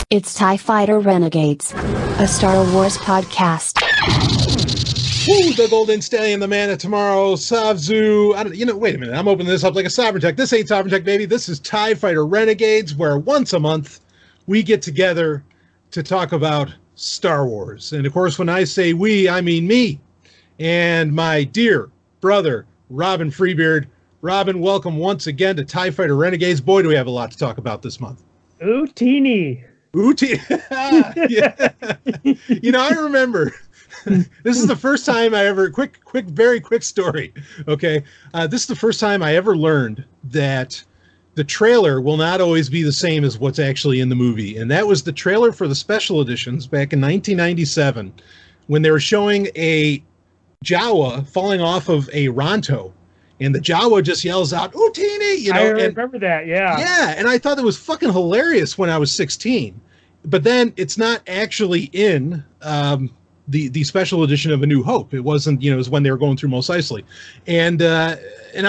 It's TIE Fighter Renegades, a Star Wars podcast. Woo, the Golden Stallion, the man of tomorrow, Savzu. Wait a minute. I'm opening this up like a Sovereign Tech. This ain't Sovereign Tech, baby. This is TIE Fighter Renegades, where once a month we get together to talk about Star Wars. And of course, when I say we, I mean me and my dear brother, Robin Freebeard. Robin, welcome once again to TIE Fighter Renegades. Boy, do we have a lot to talk about this month. Ooh, teeny. Yeah. I remember. This is the first time I ever, very quick story. Okay. This is the first time I ever learned that the trailer will not always be the same as what's actually in the movie. And that was the trailer for the special editions back in 1997 when they were showing a Jawa falling off of a Ronto. And the Jawa just yells out, "Utini!" I remember that, yeah. Yeah, and I thought that was fucking hilarious when I was 16. But then it's not actually in the special edition of A New Hope. It wasn't, it was when they were going through Mos Eisley. And I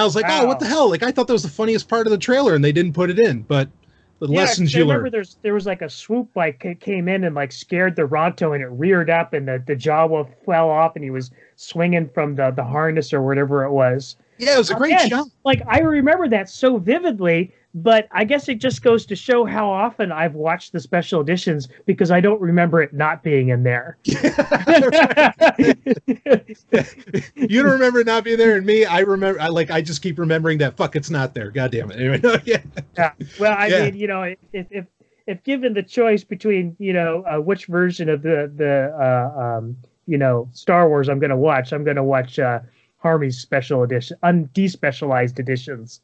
was like, wow. Oh, what the hell? Like, I thought that was the funniest part of the trailer, and they didn't put it in. But the lessons you learn. I remember there was like a swoop, it came in and scared the Ronto, and it reared up, and the Jawa fell off, and he was swinging from the harness or whatever it was. Yeah, it was a great shot. I remember that so vividly, but I guess it just goes to show how often I've watched the special editions because I don't remember it not being in there. You don't remember it not being there, and me, I remember. I just keep remembering that. Fuck, it's not there. God damn it. Anyway, yeah. Well, I mean, if given the choice between which version of the Star Wars I'm going to watch Harmy's special edition, despecialized editions.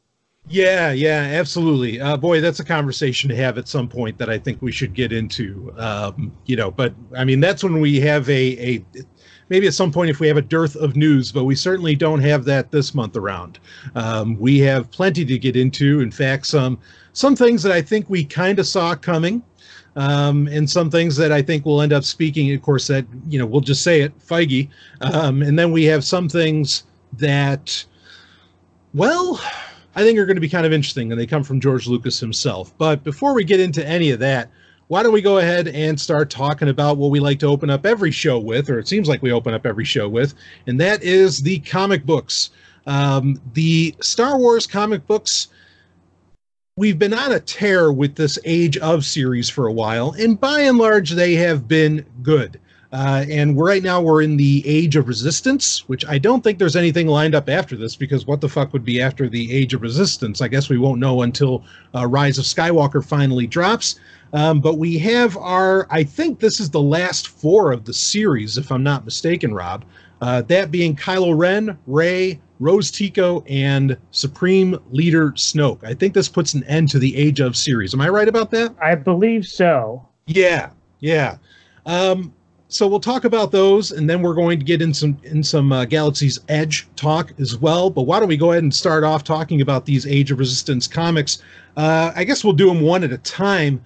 Yeah, absolutely. Boy, that's a conversation to have at some point that I think we should get into. But I mean, that's when we have maybe at some point if we have a dearth of news, but we certainly don't have that this month around. We have plenty to get into. In fact, some things that I think we kind of saw coming. And some things that I think we'll end up speaking, of course, that, we'll just say it, Feige. And then we have some things that, well, I think are going to be kind of interesting, and they come from George Lucas himself. But before we get into any of that, why don't we go ahead and start talking about what we like to open up every show with, or it seems like we open up every show with, and that is the comic books. The Star Wars comic books, we've been on a tear with this Age of series for a while, and by and large, they have been good. And right now we're in the Age of Resistance, which I don't think there's anything lined up after this, because what the fuck would be after the Age of Resistance? I guess we won't know until Rise of Skywalker finally drops. But we have I think this is the last 4 of the series, if I'm not mistaken, Rob. That being Kylo Ren, Rey, Rose Tico, and Supreme Leader Snoke. I think this puts an end to the Age of series. Am I right about that? I believe so. Yeah. So we'll talk about those, and then we're going to get in some Galaxy's Edge talk as well. But why don't we go ahead and start off talking about these Age of Resistance comics? I guess we'll do them one at a time.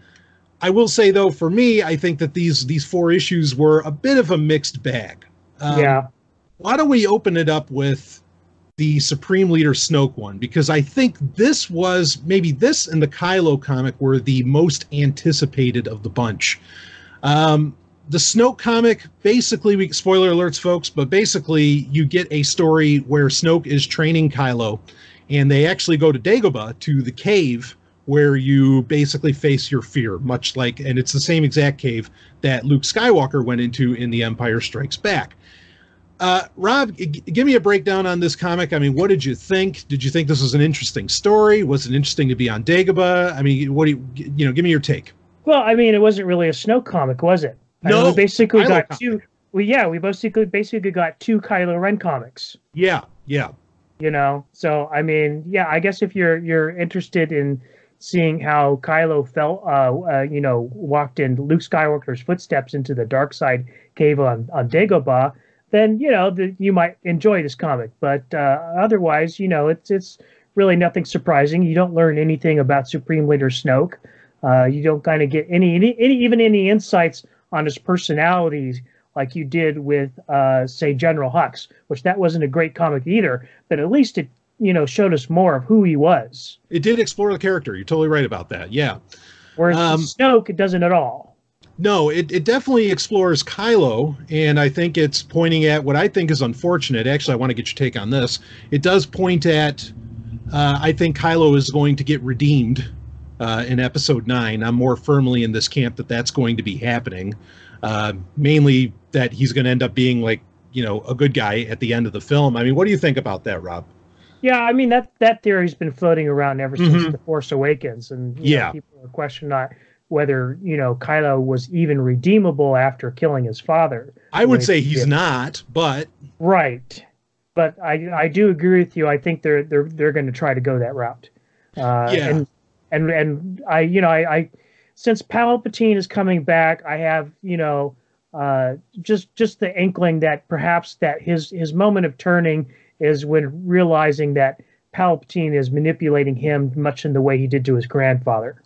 I will say, though, for me, I think that these 4 issues were a bit of a mixed bag. Yeah. Why don't we open it up with the Supreme Leader Snoke one? Because I think this and the Kylo comic were the most anticipated of the bunch. The Snoke comic, basically, spoiler alerts, folks, but basically you get a story where Snoke is training Kylo, and they actually go to Dagobah, to the cave where you basically face your fear, and it's the same exact cave that Luke Skywalker went into in The Empire Strikes Back. Rob, give me a breakdown on this comic. I mean, what did you think? Did you think this was an interesting story? Was it interesting to be on Dagobah? I mean, give me your take. Well, I mean, it wasn't really a Snoke comic, was it? No, we basically got 2. We basically got 2 Kylo Ren comics. Yeah. So I mean, yeah, I guess if you're interested in seeing how Kylo felt, walked in Luke Skywalker's footsteps into the dark side cave on Dagobah, then you might enjoy this comic. But otherwise, it's really nothing surprising. You don't learn anything about Supreme Leader Snoke. You don't kind of get any insights on his personality like you did with, say, General Hux, which that wasn't a great comic either, but at least it, showed us more of who he was. It did explore the character. You're totally right about that. Yeah. Whereas Snoke, it doesn't at all. No, it definitely explores Kylo, and I think it's pointing at what I think is unfortunate. Actually, I want to get your take on this. It does point at, I think Kylo is going to get redeemed in Episode 9. I'm more firmly in this camp that that's going to be happening. Mainly that he's going to end up being like, a good guy at the end of the film. I mean, what do you think about that, Rob? Yeah, I mean, that theory's been floating around ever since The Force Awakens, and people are questioning whether Kylo was even redeemable after killing his father. I would say he's not, but right. But I do agree with you. I think they're going to try to go that route. And I since Palpatine is coming back, I have just the inkling that perhaps that his moment of turning is when realizing that Palpatine is manipulating him much in the way he did to his grandfather.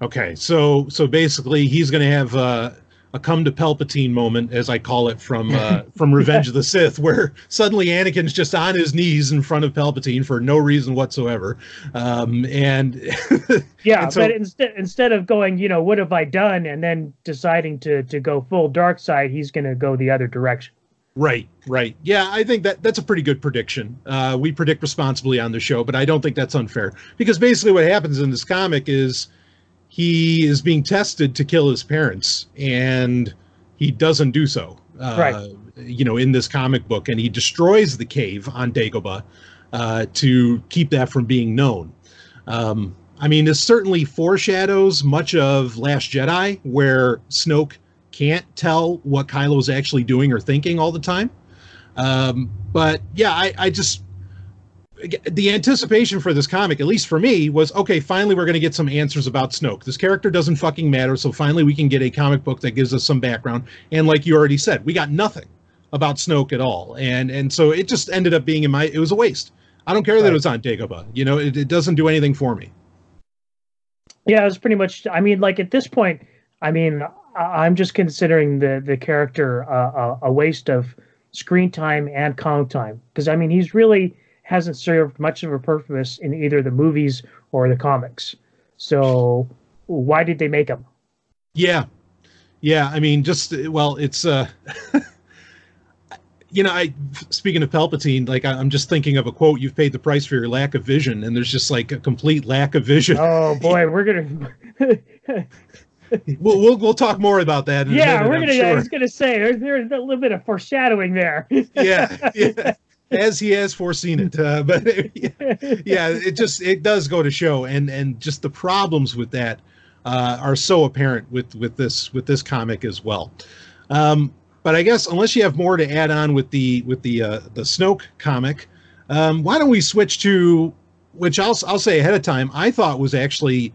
Okay, so basically he's going to have a come to Palpatine moment, as I call it, from Revenge of the Sith, where suddenly Anakin's just on his knees in front of Palpatine for no reason whatsoever, and yeah, and so, but instead of going, what have I done, and then deciding to go full dark side, he's going to go the other direction. Right. Yeah, I think that's a pretty good prediction. We predict responsibly on the show, but I don't think that's unfair, because basically what happens in this comic is he is being tested to kill his parents, and he doesn't do so. Right. In this comic book, and he destroys the cave on Dagobah to keep that from being known. I mean, this certainly foreshadows much of Last Jedi, where Snoke can't tell what Kylo's actually doing or thinking all the time. But yeah, I just, the anticipation for this comic, at least for me, was, okay, finally we're going to get some answers about Snoke. This character doesn't fucking matter, so finally we can get a comic book that gives us some background. And like you already said, we got nothing about Snoke at all. And so it just ended up being it was a waste. I don't care that it was on Dagobah. It doesn't do anything for me. Yeah, it's pretty much, I mean, like at this point, I mean, I'm just considering the character a waste of screen time and comic time, because I mean he's really hasn't served much of a purpose in either the movies or the comics. So why did they make him? Yeah. I mean, it's speaking of Palpatine, like I'm just thinking of a quote: "You've paid the price for your lack of vision," and there's just like a complete lack of vision. Oh boy, we're gonna. We'll talk more about that in a minute, we're gonna. Sure. I was gonna say there's a little bit of foreshadowing there. yeah, as he has foreseen it, but it does go to show, and just the problems with that are so apparent with this comic as well. But I guess unless you have more to add on with the Snoke comic, why don't we switch to, which I'll say ahead of time, I thought was actually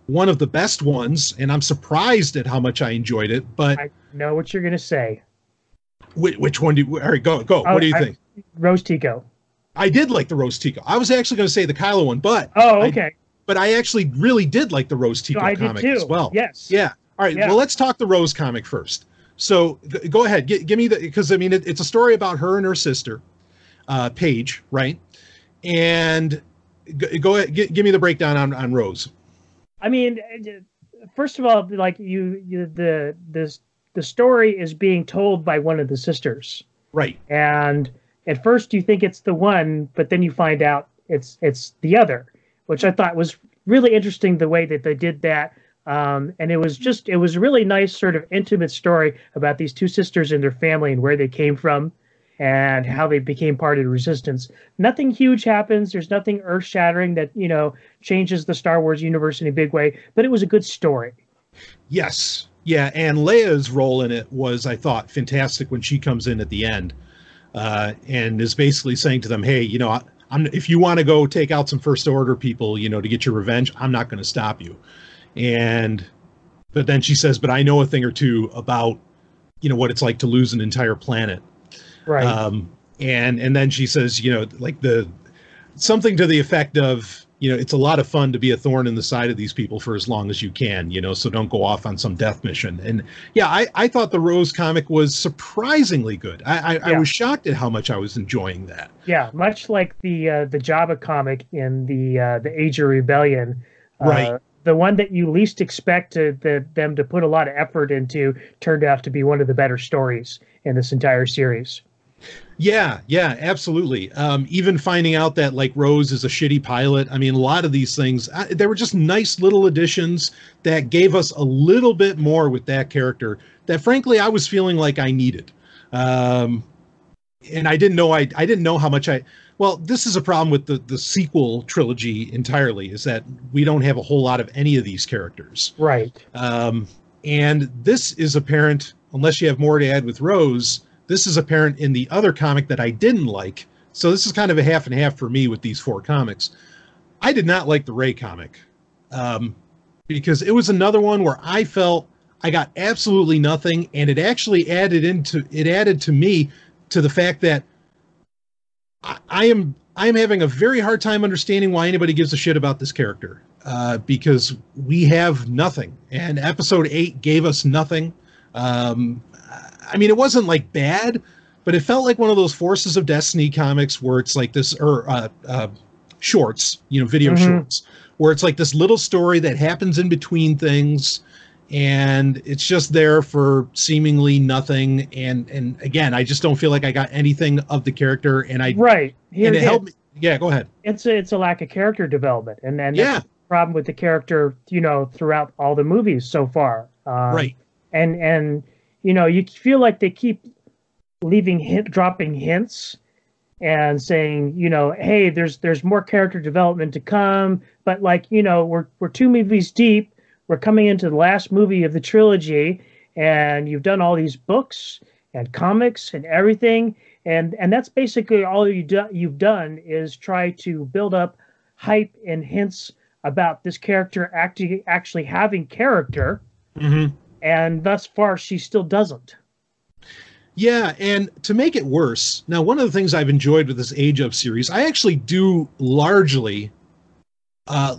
one of the best ones, and I'm surprised at how much I enjoyed it. But I know what you're going to say. Which one do you? All right, go. What do you think? Rose Tico. I did like the Rose Tico. I was actually going to say the Kylo one, but okay. But I actually really did like the Rose Tico comic as well. Yes. Yeah. All right. Yeah. Well, let's talk the Rose comic first. So go ahead. Give me because I mean it's a story about her and her sister, Paige, right? And go ahead. Give me the breakdown on Rose. I mean, first of all, like the story is being told by one of the sisters, right? And at first you think it's the one, but then you find out it's the other, which I thought was really interesting the way that they did that. And it was a really nice sort of intimate story about these two sisters and their family and where they came from and how they became part of the Resistance. Nothing huge happens. There's nothing earth-shattering that, changes the Star Wars universe in a big way, but it was a good story. Yes. Yeah, and Leia's role in it was, I thought, fantastic when she comes in at the end and is basically saying to them, hey, if you want to go take out some First Order people, to get your revenge, I'm not going to stop you. But then she says, but I know a thing or two about, what it's like to lose an entire planet. Right. And then she says, something to the effect of, it's a lot of fun to be a thorn in the side of these people for as long as you can, so don't go off on some death mission. And yeah, I thought the Rose comic was surprisingly good. I was shocked at how much I was enjoying that. Yeah. Much like the Jabba comic in the Age of Rebellion. Right. the one that you least expect them to put a lot of effort into turned out to be one of the better stories in this entire series. Yeah, absolutely. Even finding out that like Rose is a shitty pilot. I mean, a lot of these things, they were just nice little additions that gave us a little bit more with that character that frankly, I was feeling like I needed. And I didn't know how much well, this is a problem with the sequel trilogy entirely, is that we don't have a whole lot of any of these characters. Right. And this is apparent, unless you have more to add with Rose, this is apparent in the other comic that I didn't like. So this is kind of a half and half for me with these 4 comics. I did not like the Ray comic because it was another one where I felt I got absolutely nothing, and it actually added to me to the fact that I am having a very hard time understanding why anybody gives a shit about this character because we have nothing, and episode 8 gave us nothing. I mean, it wasn't like bad, but it felt like one of those Forces of Destiny comics where it's like this, or shorts, video shorts, where it's like this little story that happens in between things, and it's just there for seemingly nothing. And again, I just don't feel like I got anything of the character, and it helped me. Yeah, go ahead. It's a lack of character development, and then that's the problem with the character, throughout all the movies so far. Right. And you feel like they keep dropping hints and saying, hey, there's more character development to come. But we're 2 movies deep. We're coming into the last movie of the trilogy, and you've done all these books and comics and everything. And that's basically all you've done is try to build up hype and hints about this character actually having character. Mm-hmm. And thus far, she still doesn't. Yeah, and to make it worse, now one of the things I've enjoyed with this Age of series, I actually do largely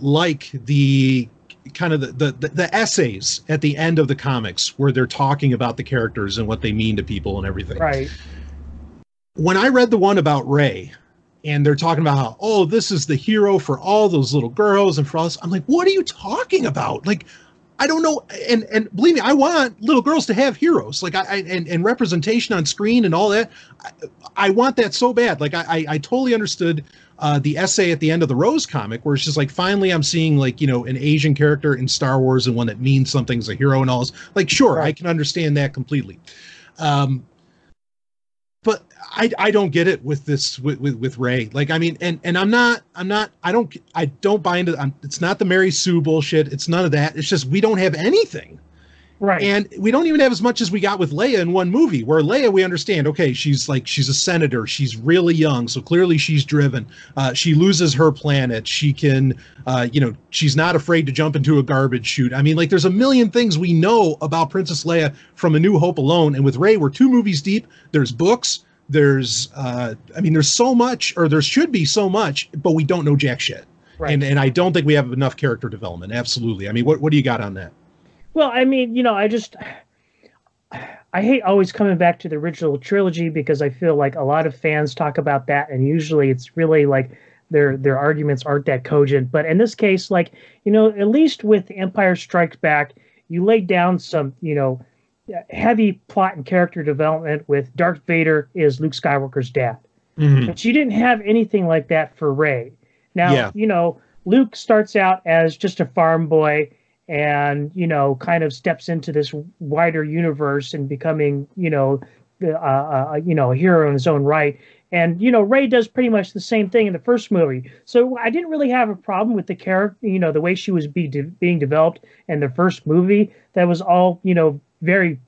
like the kind of the essays at the end of the comics where they're talking about the characters and what they mean to people and everything. Right. When I read the one about Ray, and they're talking about how, oh, this is the hero for all those little girls and for us, I'm like, what are you talking about? Like, I don't know. And believe me, I want little girls to have heroes, like and representation on screen and all that. I want that so bad. Like I totally understood the essay at the end of the Rose comic where it's just like, finally I'm seeing like, an Asian character in Star Wars and one that means something as a hero and all this. Like, sure, right. I can understand that completely. But I don't get it with this with Ray. Like, I mean, and I don't buy into. It's not the Mary Sue bullshit. It's none of that. It's just we don't have anything, right? And we don't even have as much as we got with Leia in one movie. Where Leia, we understand. Okay, she's a senator. She's really young, so clearly she's driven. She loses her planet. She can, she's not afraid to jump into a garbage chute. I mean, like, there's a million things we know about Princess Leia from A New Hope alone. And with Ray, we're 2 movies deep. There's books. There's there's so much, or there should be so much, but we don't know jack shit. Right. And I don't think we have enough character development. Absolutely. I mean, what do you got on that? Well, I mean, I hate always coming back to the original trilogy because I feel like a lot of fans talk about that, and usually it's really like their arguments aren't that cogent. But in this case, like, at least with Empire Strikes Back, you laid down some, heavy plot and character development with Darth Vader is Luke Skywalker's dad. Mm-hmm. But you didn't have anything like that for Rey. Now, Luke starts out as just a farm boy and, kind of steps into this wider universe and becoming, a hero in his own right. And, Rey does pretty much the same thing in the first movie. So I didn't really have a problem with the character, the way she was being developed in the first movie. That was all, very,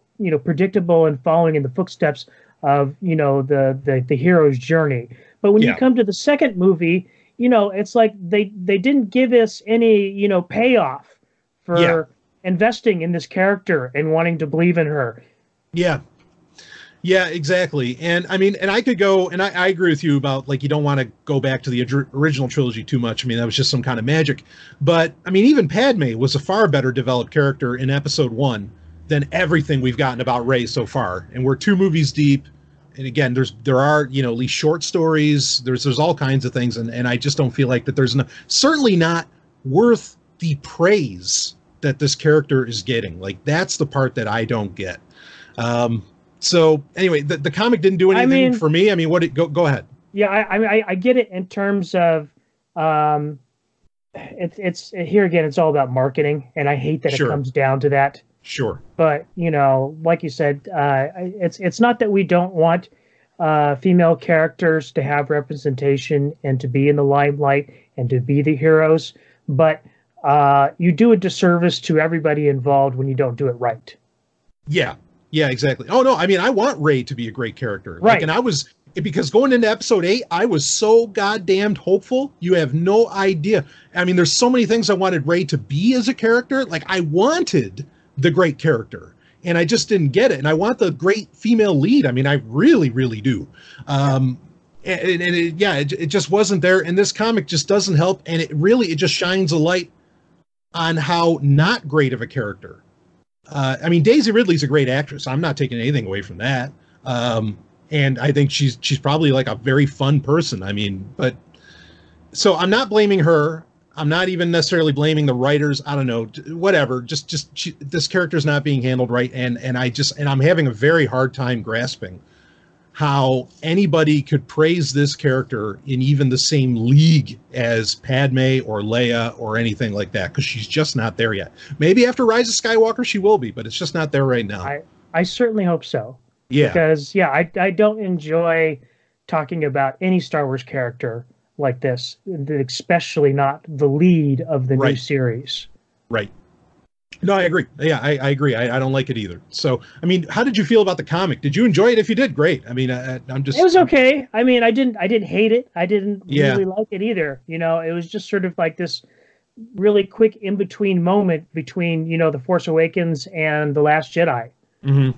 predictable and following in the footsteps of, the hero's journey. But when you come to the second movie, it's like they didn't give us any, payoff for investing in this character and wanting to believe in her. Yeah. Yeah, exactly. And I mean, and I could go, and I agree with you about, like, you don't want to go back to the original trilogy too much. I mean, that was just some kind of magic. But I mean, even Padme was a far better developed character in episode 1 than everything we've gotten about Rey so far. And we're 2 movies deep. And again, there are, at least short stories. There's all kinds of things. And I just don't feel like that there's certainly not worth the praise that this character is getting. Like, that's the part that I don't get. So anyway, the comic didn't do anything for me. I mean, go ahead. Yeah, I get it in terms of it's here again. It's all about marketing, and I hate that it comes down to that. Sure. But like you said, it's not that we don't want female characters to have representation and to be in the limelight and to be the heroes, but you do a disservice to everybody involved when you don't do it right. Yeah, exactly. Oh no, I mean, I want Rey to be a great character. Right. Like, and because going into episode 8, I was so goddamned hopeful. You have no idea. I mean, there's so many things I wanted Rey to be as a character. Like, I wanted the great character, and I just didn't get it. And I want the great female lead. I mean, I really, really do. It just wasn't there. And this comic just doesn't help. And it just shines a light on how not great of a character. I mean, Daisy Ridley's a great actress. I'm not taking anything away from that. And I think she's probably like a very fun person. I mean, so I'm not blaming her. I'm not even necessarily blaming the writers. I don't know, whatever. This character's not being handled right. And I'm having a very hard time grasping how anybody could praise this character in even the same league as Padme or Leia or anything like that, because she's just not there yet. Maybe after Rise of Skywalker she will be, but it's just not there right now. I certainly hope so. Yeah. Because I don't enjoy talking about any Star Wars character like this, especially not the lead of the new series. Right. No, I agree. Yeah, I agree. I don't like it either. So, I mean, how did you feel about the comic? Did you enjoy it? If you did, great. I mean, I'm just... It was okay. I mean, I didn't hate it. I didn't really like it either. It was just sort of like this really quick in-between moment between, The Force Awakens and The Last Jedi. Mm-hmm.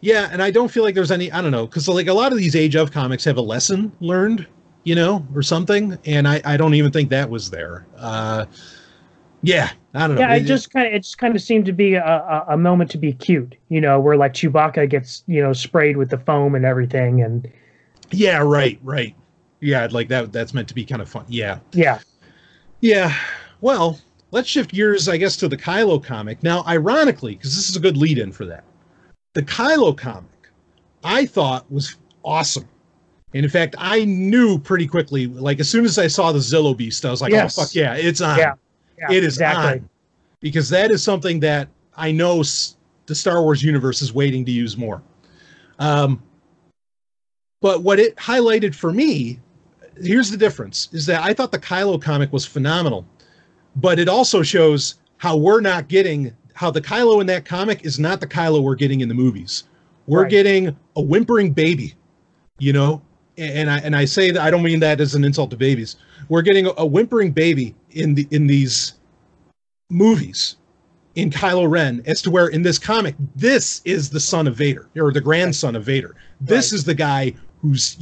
Yeah, and I don't feel like there's any... I don't know, because like a lot of these Age of comics have a lesson learned, or something, and I don't even think that was there. Yeah, I don't know. Yeah, it just kind of seemed to be a moment to be cute, where like Chewbacca gets, sprayed with the foam and everything, and yeah, right. Yeah, like that's meant to be kind of fun. Yeah. Well, let's shift gears, I guess, to the Kylo comic. Now, ironically, because this is a good lead-in for that, the Kylo comic I thought was awesome. And in fact, I knew pretty quickly, like as soon as I saw the Zillo Beast, I was like, yes. Oh, fuck yeah, it's on. Yeah, it is on. Because that is something that I know the Star Wars universe is waiting to use more. But what it highlighted for me, here's the difference, is that I thought the Kylo comic was phenomenal. But it also shows how how the Kylo in that comic is not the Kylo we're getting in the movies. We're getting a whimpering baby, And I say that, I don't mean that as an insult to babies. We're getting a whimpering baby in these movies in Kylo Ren, as to where in this comic, this is the son of Vader, or the grandson of Vader. This is the guy who's,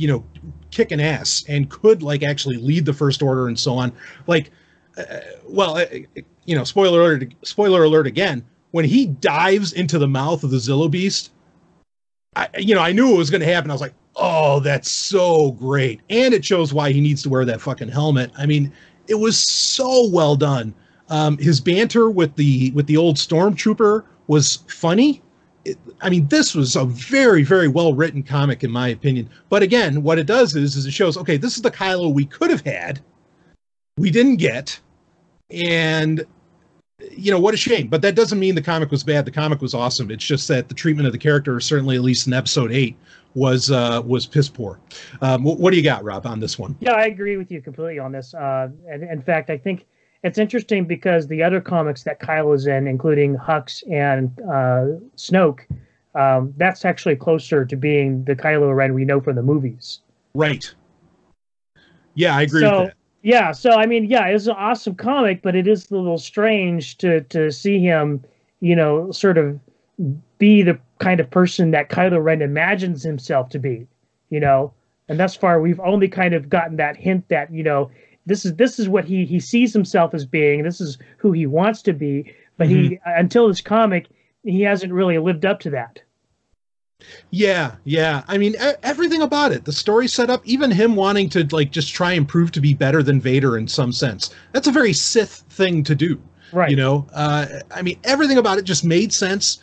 kicking ass and could like actually lead the First Order and so on. Like, spoiler alert again, when he dives into the mouth of the Zillo Beast, I knew it was going to happen. I was like, oh, that's so great. And it shows why he needs to wear that fucking helmet. I mean, it was so well done. His banter with the old stormtrooper was funny. This was a very, very well written comic in my opinion. But again, what it does is it shows, okay, this is the Kylo we could have had, we didn't get, and what a shame. But that doesn't mean the comic was bad. The comic was awesome. It's just that the treatment of the character, certainly at least in episode 8, was piss poor. What do you got, Rob, on this one? Yeah, I agree with you completely on this. And in fact, I think it's interesting because the other comics that Kylo is in, including Hux and Snoke, that's actually closer to being the Kylo Ren we know from the movies. Right. Yeah, I agree with that. Yeah, so it's an awesome comic, but it is a little strange to see him, sort of be the kind of person that Kylo Ren imagines himself to be, and thus far we've only kind of gotten that hint that, this is what he sees himself as being, this is who he wants to be, but he until this comic, he hasn't really lived up to that. Yeah, yeah. I mean, everything about it, the story set up, even him wanting to like just try and prove to be better than Vader in some sense. That's a very Sith thing to do, you Right. know. I mean, everything about it just made sense.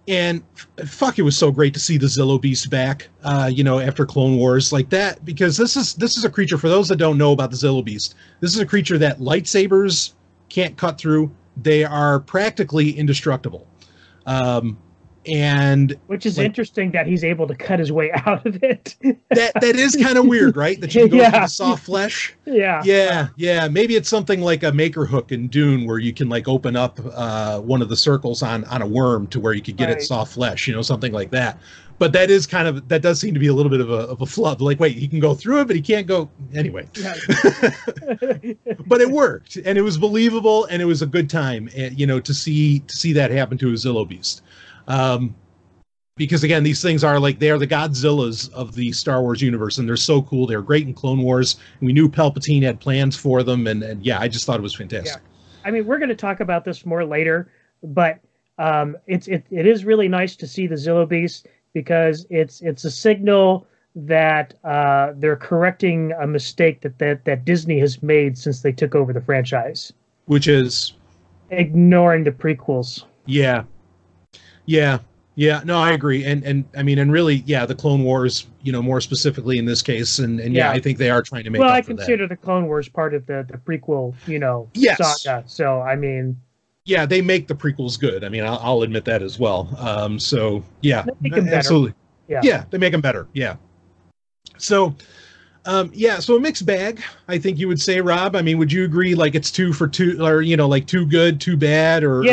And fuck, it was so great to see the Zillo Beast back, you know, after Clone Wars like that, because this is a creature, for those that don't know about the Zillo Beast, this is a creature that lightsabers can't cut through. They are practically indestructible. And Which is like, interesting that he's able to cut his way out of it. that is kind of weird, right? That you can go through Yeah. the soft flesh. Yeah. Yeah. Maybe it's something like a maker hook in Dune where you can like open up one of the circles on a worm to where you could get it Right. soft flesh, you know, something like that. But that is kind of, that does seem to be a little bit of a flub. Like, wait, he can go through it, but he can't go anyway. Yeah. But it worked, and it was believable, and it was a good time, you know, to see that happen to a Zillo Beast. Because again, these things are like, they are the Godzillas of the Star Wars universe, and they're so cool. They're great in Clone Wars, and we knew Palpatine had plans for them, and yeah, I just thought it was fantastic. I mean, we're going to talk about this more later, but it is really nice to see the Zillo Beast because it's a signal that they're correcting a mistake that Disney has made since they took over the franchise, Which is, ignoring the prequels. yeah, no, I agree, and I mean, and really, yeah, the Clone Wars, you know, more specifically in this case, and yeah, Yeah. I think they are trying to make Well, up I for that. consider the Clone Wars part of the prequel, you know, Yes. saga. So I mean, Yeah, they make the prequels good. I mean, I'll admit that as well. So yeah, They make 'em better. absolutely. yeah. Yeah, they make them better. Yeah. So, yeah, so a mixed bag, I think you would say, Rob. I mean, would you agree? Like it's 2 for 2, or you know, like too good, too bad, or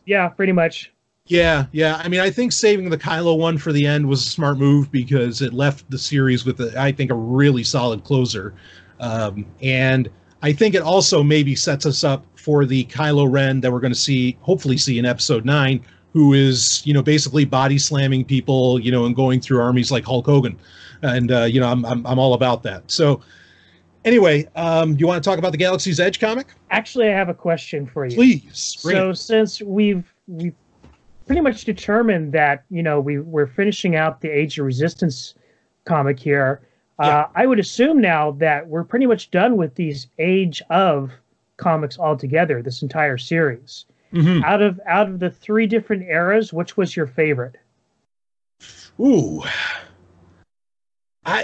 Yeah, pretty much. yeah. I mean, I think saving the Kylo one for the end was a smart move because it left the series with, I think, a really solid closer, and I think it also maybe sets us up for the Kylo Ren that we're going to hopefully see in Episode 9, who is, you know, basically body slamming people, you know, and going through armies like Hulk Hogan, and you know, I'm all about that. So anyway, you want to talk about the Galaxy's Edge comic? Actually, I have a question for you. Please. Bring So it. since we've pretty much determined that, you know, we're finishing out the Age of Resistance comic here, Yeah. I would assume now that we're pretty much done with these Age of comics altogether, this entire series. Mhm. Out of the 3 different eras, which was your favorite? Ooh.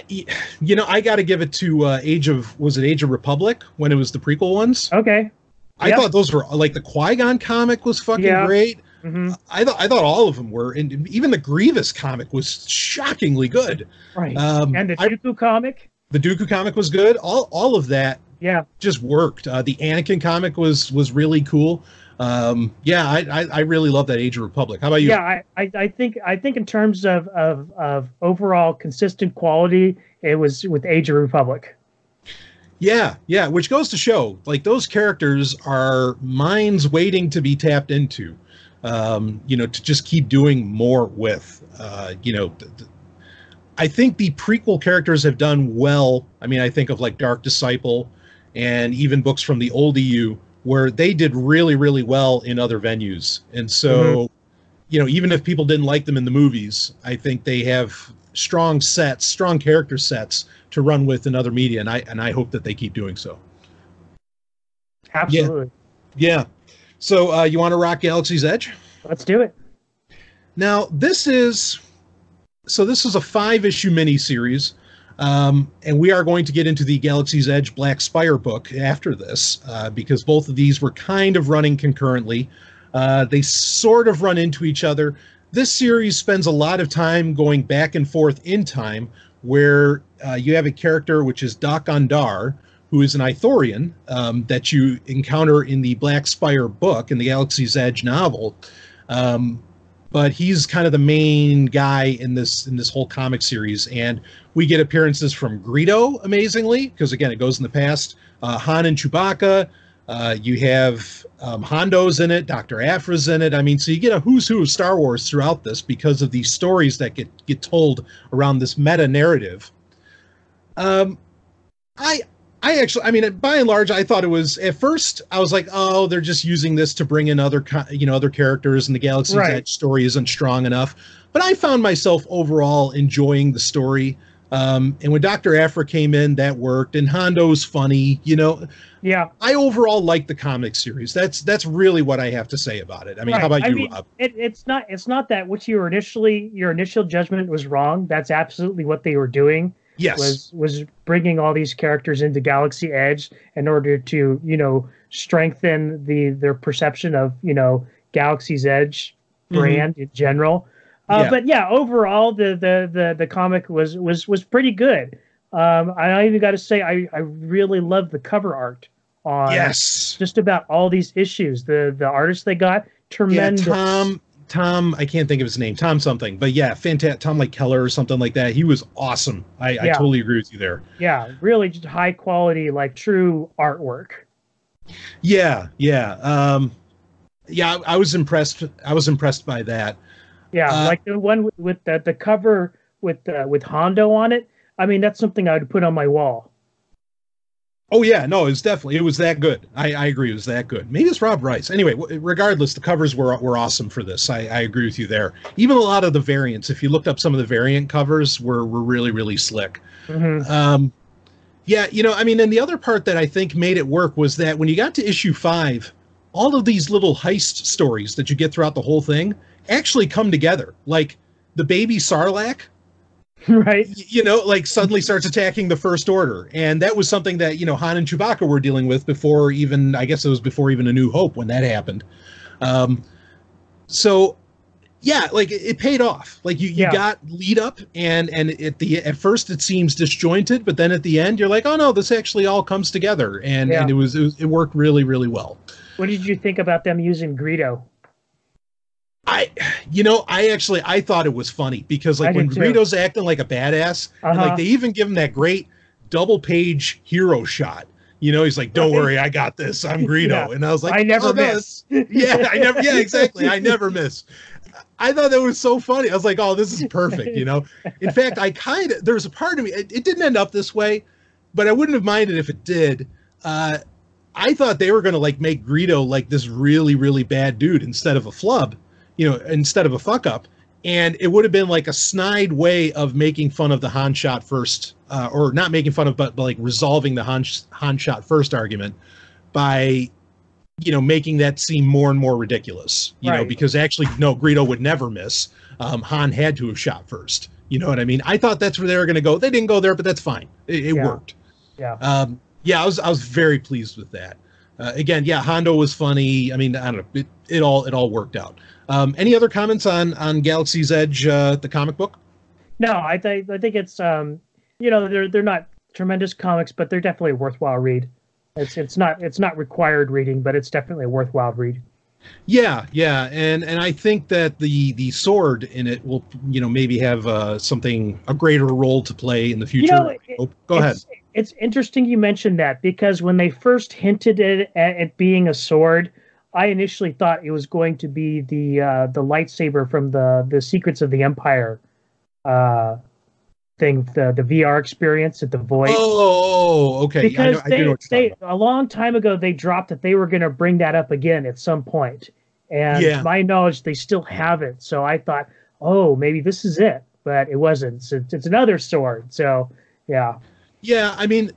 You know, I got to give it to Age of Republic when it was the prequel ones. Okay. I Yep. thought those were like the Qui-Gon comic was fucking Yeah. great. hmm I thought all of them were, and even the Grievous comic was shockingly good. Right. And the Dooku comic? The Dooku comic was good. All of that Yeah. just worked. The Anakin comic was really cool. Yeah, I really love that Age of Republic. How about you? Yeah, I think in terms of overall consistent quality, it was with Age of Republic. Yeah, which goes to show, like, those characters are minds waiting to be tapped into, you know, to just keep doing more with. You know, I think the prequel characters have done well. I mean, I think of like Dark Disciple and even books from the old EU where they did really, really well in other venues. And so, you know, even if people didn't like them in the movies, I think they have strong character sets to run with in other media, and I hope that they keep doing so. Absolutely. Yeah. So you want to rock Galaxy's Edge? Let's do it. Now this is a 5-issue miniseries, and we are going to get into the Galaxy's Edge Black Spire book after this, because both of these were kind of running concurrently. They sort of run into each other. This series spends a lot of time going back and forth in time, where you have a character which is Dok-Ondar, who is an Ithorian that you encounter in the Black Spire book, in the Galaxy's Edge novel. But he's kind of the main guy in this whole comic series, and we get appearances from Greedo, amazingly, because again, it goes in the past. Han and Chewbacca. You have Hondo's in it, Dr. Aphra's in it. I mean, so you get a who's who of Star Wars throughout this because of these stories that get told around this meta narrative. I I mean, by and large, I thought it was, at first, I was like, oh, they're just using this to bring in other characters, and the Galaxy's Edge story isn't strong enough. But I found myself overall enjoying the story. And when Dr. Aphra came in, that worked. And Hondo's funny, Yeah. I overall like the comic series. That's really what I have to say about it. I mean, how about you, Rob? It's not that what your initial judgment was wrong. That's absolutely what they were doing. Yes. Was bringing all these characters into Galaxy Edge in order to, strengthen their perception of, Galaxy's Edge brand in general. But yeah, overall the comic was pretty good. I even got to say I really love the cover art on just about all these issues. The artist they got, tremendous. Yeah, Tom, I can't think of his name, Tom something, but yeah, fantastic. Tom like Keller or something like that. He was awesome. I totally agree with you there. Yeah, really just high quality, like true artwork. Yeah. I was impressed. I was impressed by that. Yeah, like the one with the cover with Hondo on it. I mean, that's something I would put on my wall. Oh yeah, no, it was that good. I agree, it was that good. Maybe it's Rob Rice. Anyway, regardless, the covers were awesome for this. I agree with you there. Even a lot of the variants, if you looked up some of the variant covers, were really, really slick. Mm-hmm. Yeah, I mean, and the other part that I think made it work was that when you got to issue 5, all of these little heist stories that you get throughout the whole thing actually come together. Like the baby Sarlacc, right? Like suddenly starts attacking the First Order, and that was something that Han and Chewbacca were dealing with before even, I guess it was before even A New Hope when that happened. So yeah, like it paid off. Like you got lead up, and at first it seems disjointed, but then at the end you're like, oh no, this actually all comes together, and it worked really, really well. What did you think about them using Greedo? I thought it was funny because like when Greedo's acting like a badass, and like they even give him that great double page hero shot. He's like, "Don't worry, I got this. I'm Greedo." And I was like, "I never miss." Yeah, exactly. I never miss. I thought that was so funny. I was like, "Oh, this is perfect." In fact, there was a part of me. It didn't end up this way, but I wouldn't have minded if it did. I thought they were going to like make Greedo like this really, really bad dude instead of a flub. Instead of a fuck up, and it would have been like a snide way of making fun of the Han shot first, or not making fun of, but like resolving the Han shot first argument by, making that seem more and more ridiculous, because actually, no, Greedo would never miss. Han had to have shot first. You know what I mean? I thought that's where they were going to go. They didn't go there, but that's fine. It worked. Yeah. I was very pleased with that. Again, Hondo was funny. I mean, I don't know. It all worked out. Any other comments on Galaxy's Edge, the comic book? No, I think it's they're not tremendous comics, but they're definitely a worthwhile read. It's not required reading, but it's definitely a worthwhile read. Yeah, and I think that the sword in it will maybe have a greater role to play in the future. Go ahead. It's interesting you mentioned that, because when they first hinted at it being a sword, I initially thought it was going to be the lightsaber from the Secrets of the Empire thing, the VR experience at the Void. Oh, okay. Because I do know what you're talking about. A long time ago they dropped that they were going to bring that up again at some point, and to my knowledge they still haven't. So I thought, oh, maybe this is it, but it wasn't. So it's another sword. So yeah. Yeah, I mean.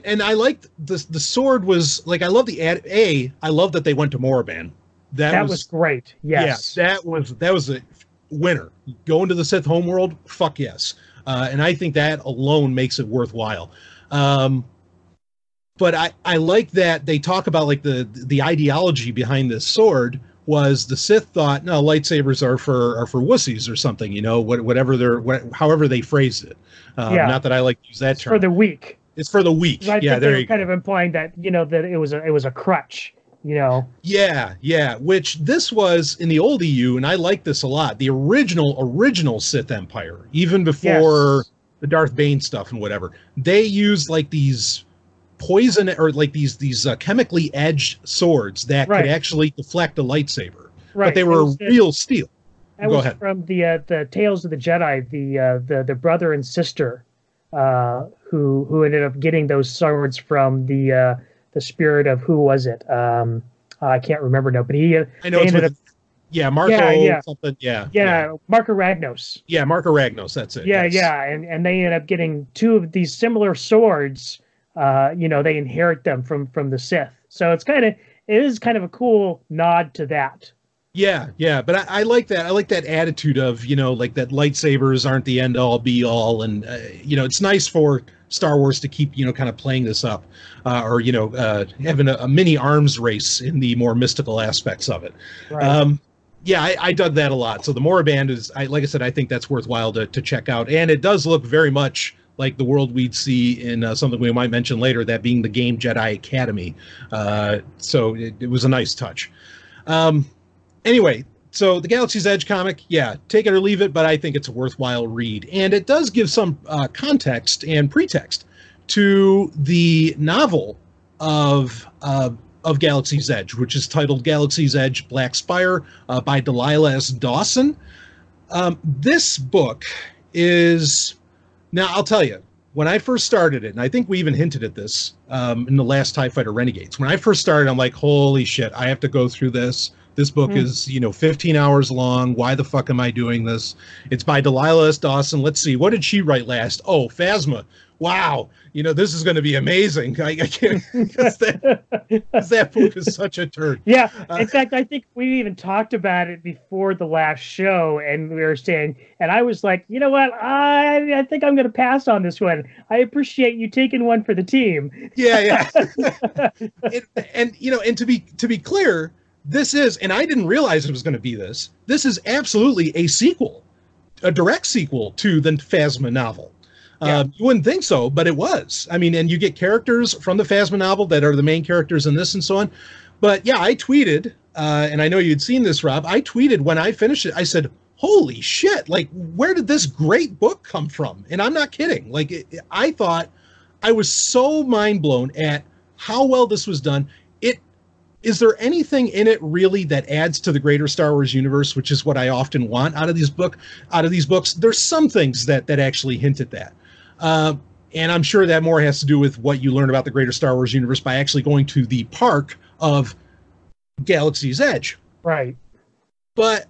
And I liked the sword was like, I love I love that they went to Moraban. That was great. Yes. Yeah, that was a winner. Going to the Sith homeworld, fuck yes. And I think that alone makes it worthwhile. But I like that they talk about like the ideology behind this sword was the Sith thought, no, lightsabers are for wussies or something, however they phrased it. Not that I like to use that term. For the weak. It's for the weak. I think they were kind of implying that that it was a crutch. Yeah. Which this was in the old EU, and I like this a lot. The original Sith Empire, even before the Darth Bane stuff and whatever, they used like these poison or like these chemically edged swords that could actually deflect a lightsaber, but they were real steel. That was from the Tales of the Jedi, the brother and sister who ended up getting those swords from the spirit of, who was it? I can't remember now, but I know they it's ended with, up, yeah, Marco yeah, something. Yeah, yeah, Marco Ragnos. yeah, Marco Ragnos. That's it. Yeah, Yes. yeah, and they ended up getting two of these similar swords. They inherit them from the Sith. So it is kind of a cool nod to that. Yeah, yeah, but I like that. I like that attitude of, like that lightsabers aren't the end all be all, and it's nice for Star Wars to keep kind of playing this up, or having a mini arms race in the more mystical aspects of it. Right. Yeah, I dug that a lot. So the Moraband is, like I said, I think that's worthwhile to check out, and it does look very much like the world we'd see in something we might mention later, that being the game Jedi Academy. So it was a nice touch. Anyway, so the Galaxy's Edge comic, yeah, take it or leave it, but I think it's a worthwhile read. And it does give some context and pretext to the novel of Galaxy's Edge, which is titled Galaxy's Edge Black Spire by Delilah S. Dawson. This book is, now I'll tell you, when I first started it, and I think we even hinted at this in the last TIE Fighter Renegades, when I first started, I'm like, holy shit, I have to go through this. This book is, 15 hours long. Why the fuck am I doing this? It's by Delilah S. Dawson. Let's see. What did she write last? Oh, Phasma. Wow. This is going to be amazing. I can't, because that book is such a turd. Yeah. In fact, I think we even talked about it before the last show, and we were saying, and I was like, you know what? I think I'm going to pass on this one. I appreciate you taking one for the team. Yeah. And to be clear, this is, and I didn't realize it was going to be this. This is absolutely a sequel, a direct sequel to the Phasma novel. Yeah. You wouldn't think so, but it was. I mean, and you get characters from the Phasma novel that are the main characters in this and so on. But yeah, I tweeted, and I know you'd seen this, Rob. I tweeted when I finished it, I said, holy shit, like, where did this great book come from? And I'm not kidding. Like, I thought, I was so mind blown at how well this was done. Is there anything in it really that adds to the greater Star Wars universe, which is what I often want out of these books? There's some things that actually hint at that. And I'm sure that more has to do with what you learn about the greater Star Wars universe by actually going to the park of Galaxy's Edge. Right. But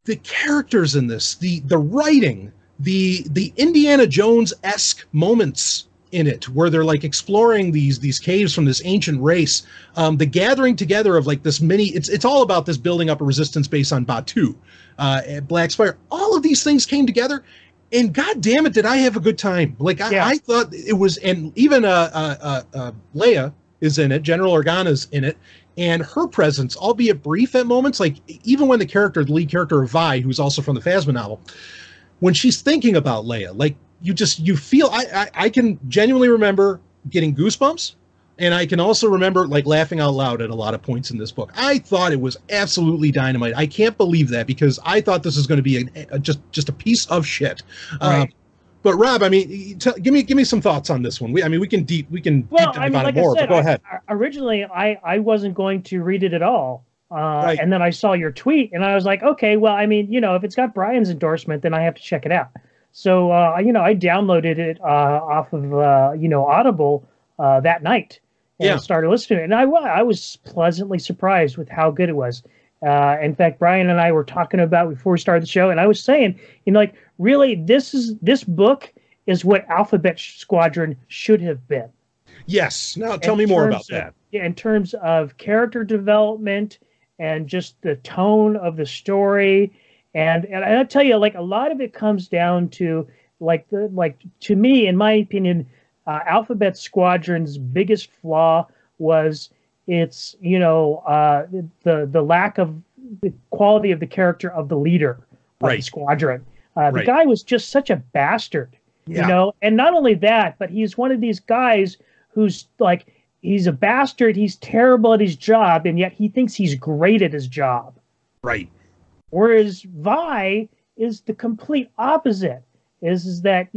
the characters in this, the writing, the Indiana Jones-esque moments in it, where they're like exploring these caves from this ancient race, the gathering together of like this it's all about this building up a resistance base on Batuu, at Black Spire. All of these things came together, and god damn it, did I have a good time. Like I thought it was, and even Leia is in it, General Organa's in it, and her presence, albeit brief at moments, like even when the lead character of Vi, who's also from the Phasma novel, when she's thinking about Leia, like you feel, I can genuinely remember getting goosebumps, and I can also remember like laughing out loud at a lot of points in this book. I thought it was absolutely dynamite. I can't believe that, because I thought this was going to be just a piece of shit. Right. But Rob, I mean, give me some thoughts on this one. We can deep dive on it more. But go ahead. Originally, I wasn't going to read it at all. Right. And then I saw your tweet, and I was like, okay, well, I mean, if it's got Brian's endorsement, then I have to check it out. So, I downloaded it off of, Audible that night and started listening to it. And I was pleasantly surprised with how good it was. In fact, Brian and I were talking about before we started the show, and I was saying, really, this book is what Alphabet Squadron should have been. Yes. Now, tell me more about that. In terms of character development and just the tone of the story. And I tell you, like, a lot of it comes down to to me, in my opinion, Alphabet Squadron's biggest flaw was its, the lack of the quality of the character of the leader of the squadron. The guy was just such a bastard, and not only that, but he's one of these guys who's like, he's a bastard, he's terrible at his job, and yet he thinks he's great at his job. Right. Whereas Vi is the complete opposite. Is that,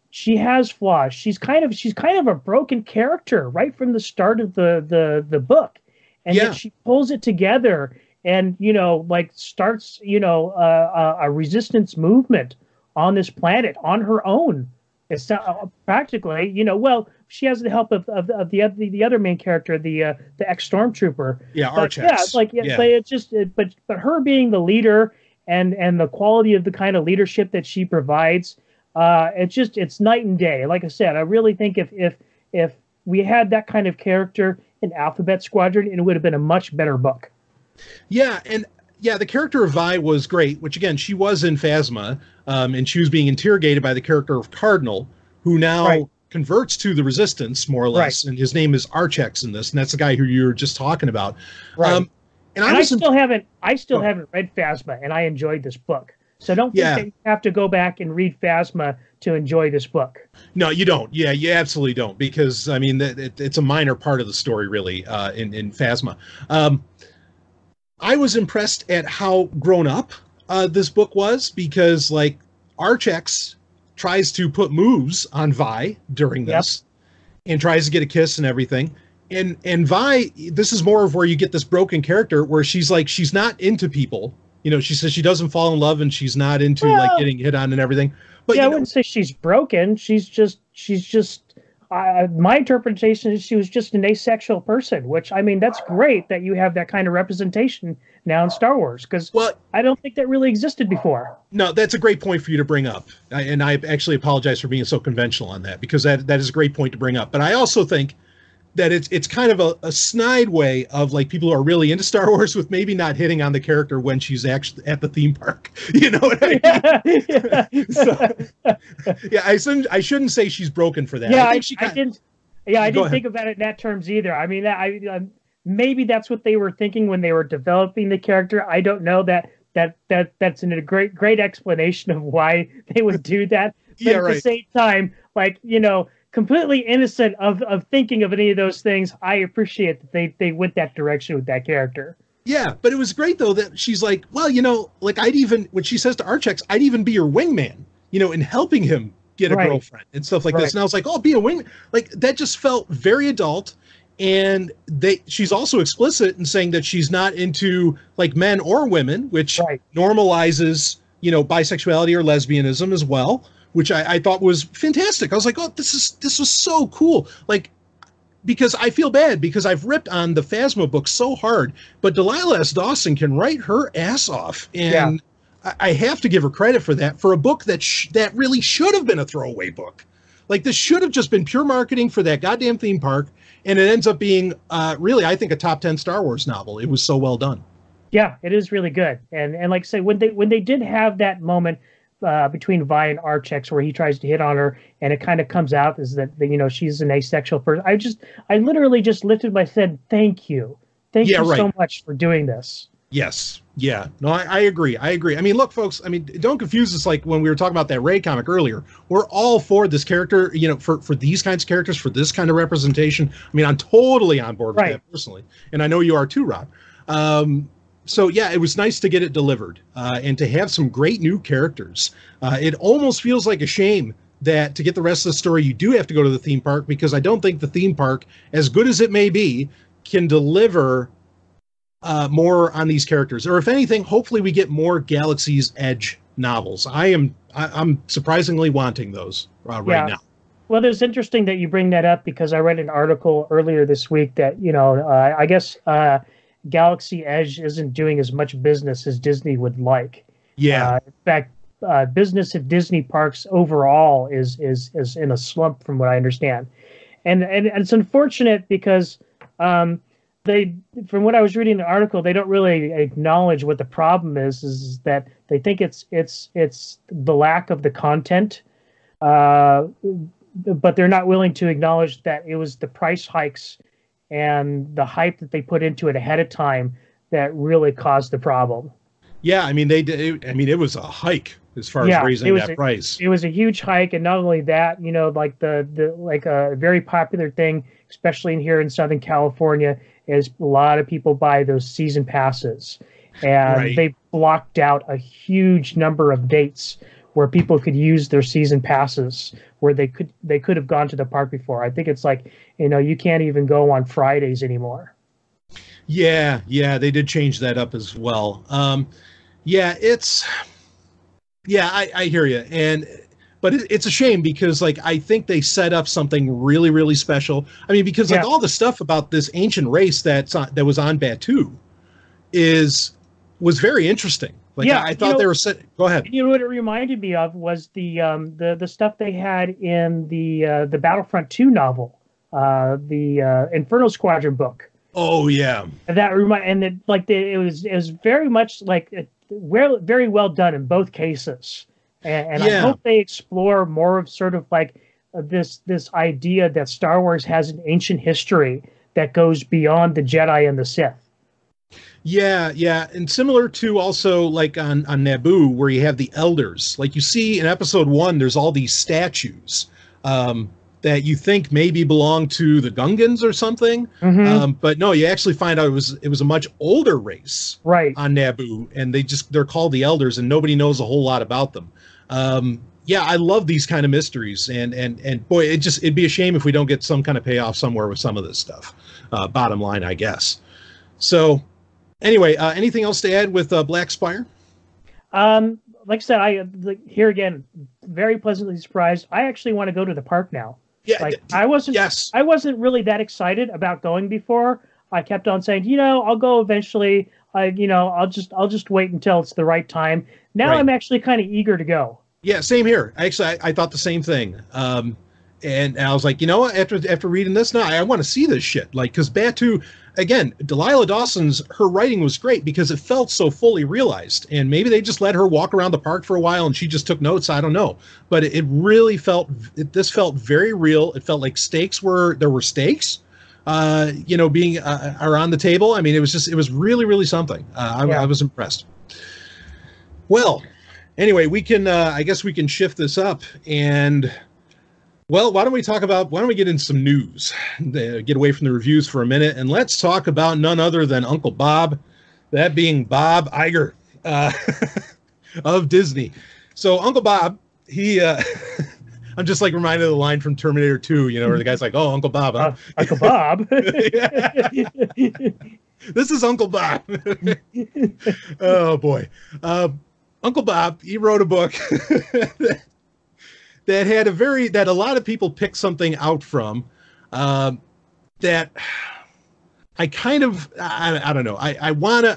she has flaws. She's kind of a broken character right from the start of the book. And yet she pulls it together and, starts, a resistance movement on this planet on her own. It's not, practically, well, she has the help of the other main character, the ex stormtrooper. Yeah, But yeah, Archex. like Yeah. but but her being the leader and the quality of the kind of leadership that she provides, it's night and day. Like I said, I really think if we had that kind of character in Alphabet Squadron, it would have been a much better book. Yeah, and yeah, the character of Vi was great, which again, she was in Phasma, and she was being interrogated by the character of Cardinal, who now Right. converts to the Resistance, more or less, and his name is Archex in this, and that's the guy who you were just talking about. Right. And And I was I still haven't read Phasma, and I enjoyed this book. So don't think Yeah. that you have to go back and read Phasma to enjoy this book. No, you don't. Yeah, you absolutely don't, because I mean, it's a minor part of the story, really, in Phasma. I was impressed at how grown up this book was, because like Archex tries to put moves on Vi during this, and tries to get a kiss and everything. And Vi, this is more of where you get this broken character where she's like, she's not into people. She says she doesn't fall in love and she's not into like getting hit on and everything. But I wouldn't say she's broken. She's just my interpretation is she was just an asexual person, which, I mean, that's great that you have that kind of representation now in Star Wars, because I don't think that really existed before. No, that's a great point for you to bring up. And I actually apologize for being so conventional on that, because that is a great point to bring up. But I also think that it's kind of a snide way of like people who are really into Star Wars with maybe not hitting on the character when she's actually at the theme park. You know what I mean? I shouldn't say she's broken for that. Yeah, I didn't think about it in that terms either. I mean, maybe that's what they were thinking when they were developing the character. I don't know that's a great explanation of why they would do that. But at the same time, like, completely innocent of thinking of any of those things, I appreciate that they went that direction with that character. Yeah, but it was great though that she's like, well, like when she says to Archex, I'd even be your wingman, in helping him get a girlfriend and stuff like this. And I was like, oh, be a wingman. Like that just felt very adult. And she's also explicit in saying that she's not into like men or women, which normalizes, bisexuality or lesbianism as well, which I thought was fantastic. I was like, oh, this was so cool. Like, because I feel bad because I've ripped on the Phasma book so hard, but Delilah S. Dawson can write her ass off. And I have to give her credit for that, for a book that really should have been a throwaway book. Like this should have just been pure marketing for that goddamn theme park. And it ends up being really, I think, a top 10 Star Wars novel. It was so well done. Yeah, it is really good. And like I say, when they did have that moment between Vi and Archex where he tries to hit on her, and it kind of comes out is that she's an asexual person. I literally just lifted my head. Thank you so much for doing this. Yes. Yeah. No, I agree. I mean, look, folks, don't confuse this like when we were talking about that Rey comic earlier. We're all for this character, for these kinds of characters, for this kind of representation. I mean, I'm totally on board with that personally. And I know you are too, Rob. So, yeah, it was nice to get it delivered and to have some great new characters. It almost feels like a shame that to get the rest of the story, you do have to go to the theme park, because I don't think the theme park, as good as it may be, can deliver more on these characters. Or if anything, hopefully we get more Galaxy's Edge novels. I'm surprisingly wanting those right now. Well, it's interesting that you bring that up, because I read an article earlier this week that, I guess Galaxy Edge isn't doing as much business as Disney would like. Yeah. In fact, business at Disney parks overall is in a slump, from what I understand. And it's unfortunate because from what I was reading in the article, they don't really acknowledge what the problem is that they think it's the lack of the content, but they're not willing to acknowledge that it was the price hikes and the hype that they put into it ahead of time that really caused the problem. Yeah, I mean, it was a hike as far as raising that price. It was a huge hike, and not only that, like a very popular thing, especially here in Southern California, is a lot of people buy those season passes, and they blocked out a huge number of dates where people could use their season passes, where they could have gone to the park before. I think it's like, you can't even go on Fridays anymore. Yeah, they did change that up as well. I hear you. And but it's a shame because like I think they set up something really, really special. I mean, because like all the stuff about this ancient race that was on Batuu was very interesting. Like I thought they were set. Go ahead. You know what it reminded me of was the stuff they had in the Battlefront 2 novel, the Inferno Squadron book. Oh yeah, it was very much like very well done in both cases, and I hope they explore more of sort of like this idea that Star Wars has an ancient history that goes beyond the Jedi and the Sith. Yeah, and similar to also like on Naboo, where you have the elders. Like you see in Episode 1, there's all these statues that you think maybe belong to the Gungans or something, but no, you actually find out it was a much older race, right, on Naboo, and they're called the elders, and nobody knows a whole lot about them. Yeah, I love these kind of mysteries, and boy, it'd be a shame if we don't get some kind of payoff somewhere with some of this stuff. Bottom line, I guess. So. Anyway, anything else to add with Black Spire? Like I said, here again, very pleasantly surprised. I actually want to go to the park now. Yeah, I wasn't really that excited about going before. I kept on saying, I'll go eventually. I'll just wait until it's the right time. Now I'm actually kind of eager to go. Yeah, same here. Actually, I thought the same thing. And I was like, after reading this, now I want to see this shit. Like, because Batuu, again, Delilah Dawson's, her writing was great because it felt so fully realized. And maybe they just let her walk around the park for a while and she just took notes. I don't know. But it really this felt very real. It felt like there were stakes, being are on the table. I mean, it was really, really something. I was impressed. Well, anyway, I guess we can shift this up and... Well, why don't we get into some news, get away from the reviews for a minute, and let's talk about none other than Uncle Bob, that being Bob Iger of Disney. So Uncle Bob, I'm just like reminded of the line from Terminator 2, where the guy's like, "Oh, Uncle Bob, huh?" Uncle Bob. This is Uncle Bob. Oh boy, Uncle Bob, he wrote a book. that a lot of people pick something out from, that I kind of, I don't know. I wonder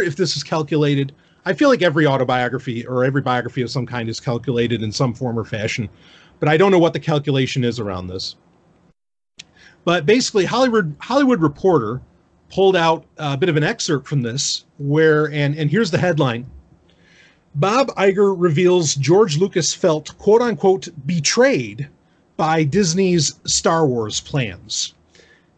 if this is calculated. I feel like every autobiography or every biography of some kind is calculated in some form or fashion, but I don't know what the calculation is around this. But basically, Hollywood Reporter pulled out a bit of an excerpt from this and here's the headline. Bob Iger reveals George Lucas felt, quote unquote, betrayed by Disney's Star Wars plans.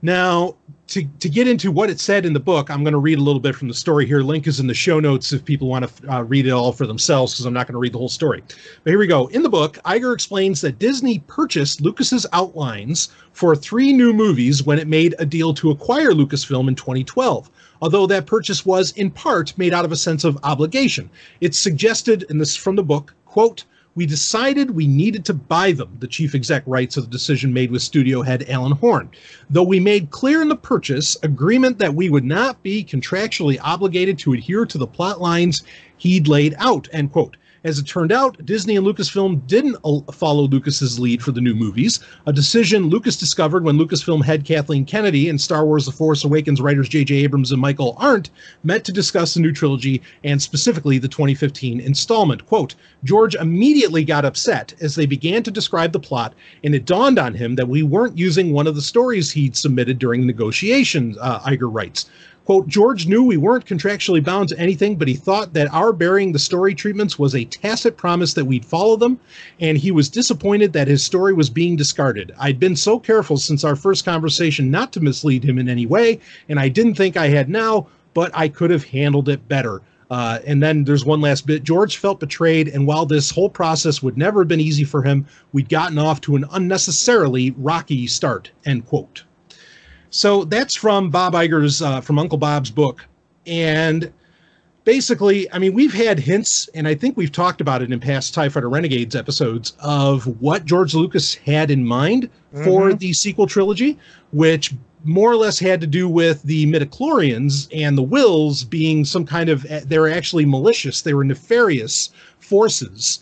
Now, to get into what it said in the book, I'm going to read a little bit from the story here. Link is in the show notes if people want to read it all for themselves, because I'm not going to read the whole story. But here we go. In the book, Iger explains that Disney purchased Lucas's outlines for 3 new movies when it made a deal to acquire Lucasfilm in 2012. Although that purchase was, in part, made out of a sense of obligation. It's suggested, and this is from the book, quote, "We decided we needed to buy them," the chief exec writes of the decision made with studio head Alan Horn. "Though we made clear in the purchase agreement that we would not be contractually obligated to adhere to the plot lines he'd laid out," end quote. As it turned out, Disney and Lucasfilm didn't follow Lucas's lead for the new movies, a decision Lucas discovered when Lucasfilm head Kathleen Kennedy and Star Wars The Force Awakens writers J.J. Abrams and Michael Arndt met to discuss the new trilogy and specifically the 2015 installment. Quote, "George immediately got upset as they began to describe the plot, and it dawned on him that we weren't using one of the stories he'd submitted during negotiations," Iger writes. Quote, "George knew we weren't contractually bound to anything, but he thought that our burying the story treatments was a tacit promise that we'd follow them, and he was disappointed that his story was being discarded. I'd been so careful since our first conversation not to mislead him in any way, and I didn't think I had now, but I could have handled it better." And then there's one last bit. "George felt betrayed, and while this whole process would never have been easy for him, we'd gotten off to an unnecessarily rocky start," end quote. So that's from Bob Iger's, from Uncle Bob's book. And basically, I mean, we've had hints, and I think we've talked about it in past TIE Fighter Renegades episodes, of what George Lucas had in mind for the sequel trilogy, which more or less had to do with the midichlorians and the Wills being some kind of, they were actually malicious, they were nefarious forces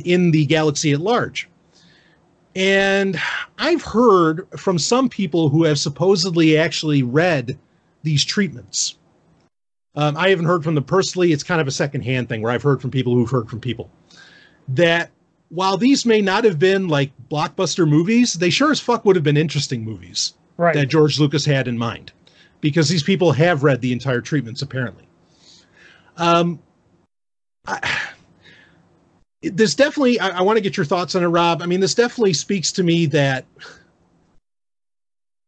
in the galaxy at large. And I've heard from some people who have supposedly actually read these treatments. I haven't heard from them personally. It's kind of a secondhand thing where I've heard from people who've heard from people that while these may not have been like blockbuster movies, they sure as fuck would have been interesting movies that George Lucas had in mind, because these people have read the entire treatments apparently. This definitely, I want to get your thoughts on it, Rob. I mean, this definitely speaks to me that,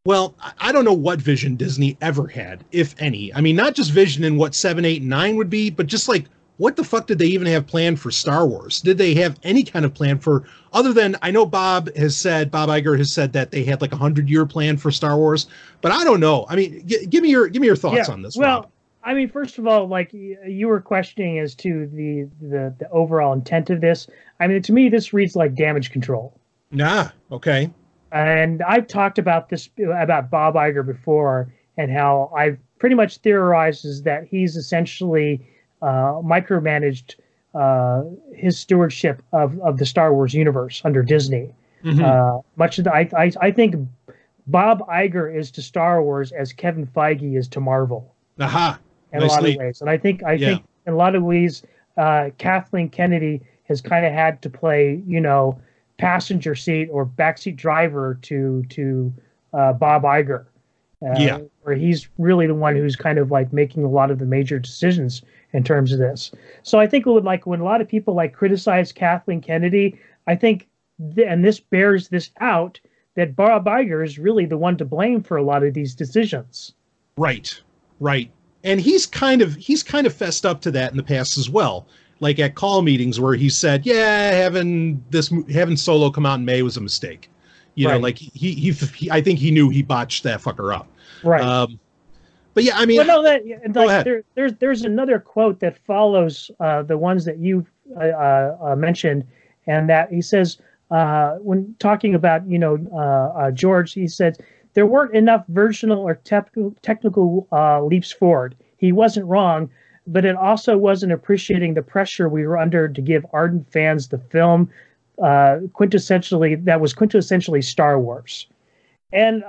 well, I don't know what vision Disney ever had, if any. I mean, not just vision in what 7, 8, and 9 would be, but just like, what the fuck did they even have planned for Star Wars? Did they have any kind of plan for, other than, I know Bob Iger has said that they had like 100-year plan for Star Wars, but I don't know. I mean, give me your thoughts on this, well, Rob. I mean, first of all, like you were questioning as to the overall intent of this. I mean, to me, this reads like damage control. Okay. And I've talked about this, about Bob Iger before, and how I've pretty much theorized is that he's essentially micromanaged his stewardship of the Star Wars universe under Disney. Much of the, I think Bob Iger is to Star Wars as Kevin Feige is to Marvel. In a lot of ways. And I think in a lot of ways, Kathleen Kennedy has kind of had to play, passenger seat or backseat driver to Bob Iger. Where he's really the one who's kind of like making a lot of the major decisions in terms of this. So I think it would, like, when a lot of people like criticize Kathleen Kennedy, I think, and this bears this out, that Bob Iger is really the one to blame for a lot of these decisions. Right. And he's kind of fessed up to that in the past as well. Like at call meetings where he said, yeah, having Solo come out in May was a mistake. You know, like he I think he knew he botched that fucker up. Right. But yeah, I mean, well, no, go ahead. There's another quote that follows the ones that you mentioned, and that he says, when talking about, George, he said, there weren't enough versional or technical leaps forward. He wasn't wrong, but it also wasn't appreciating the pressure we were under to give ardent fans the film quintessentially Star Wars. And,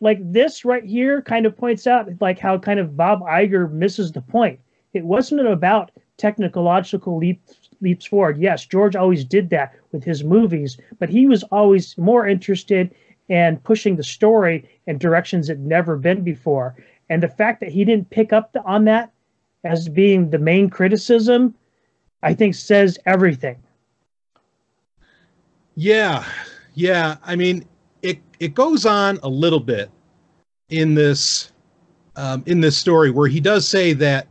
like this right here kind of points out like how kind of Bob Iger misses the point. It wasn't about technological leaps forward. Yes, George always did that with his movies, but he was always more interested and pushing the story in directions it never been before. And the fact that he didn't pick up on that as being the main criticism, I think says everything. Yeah. I mean, it goes on a little bit in this story where he does say that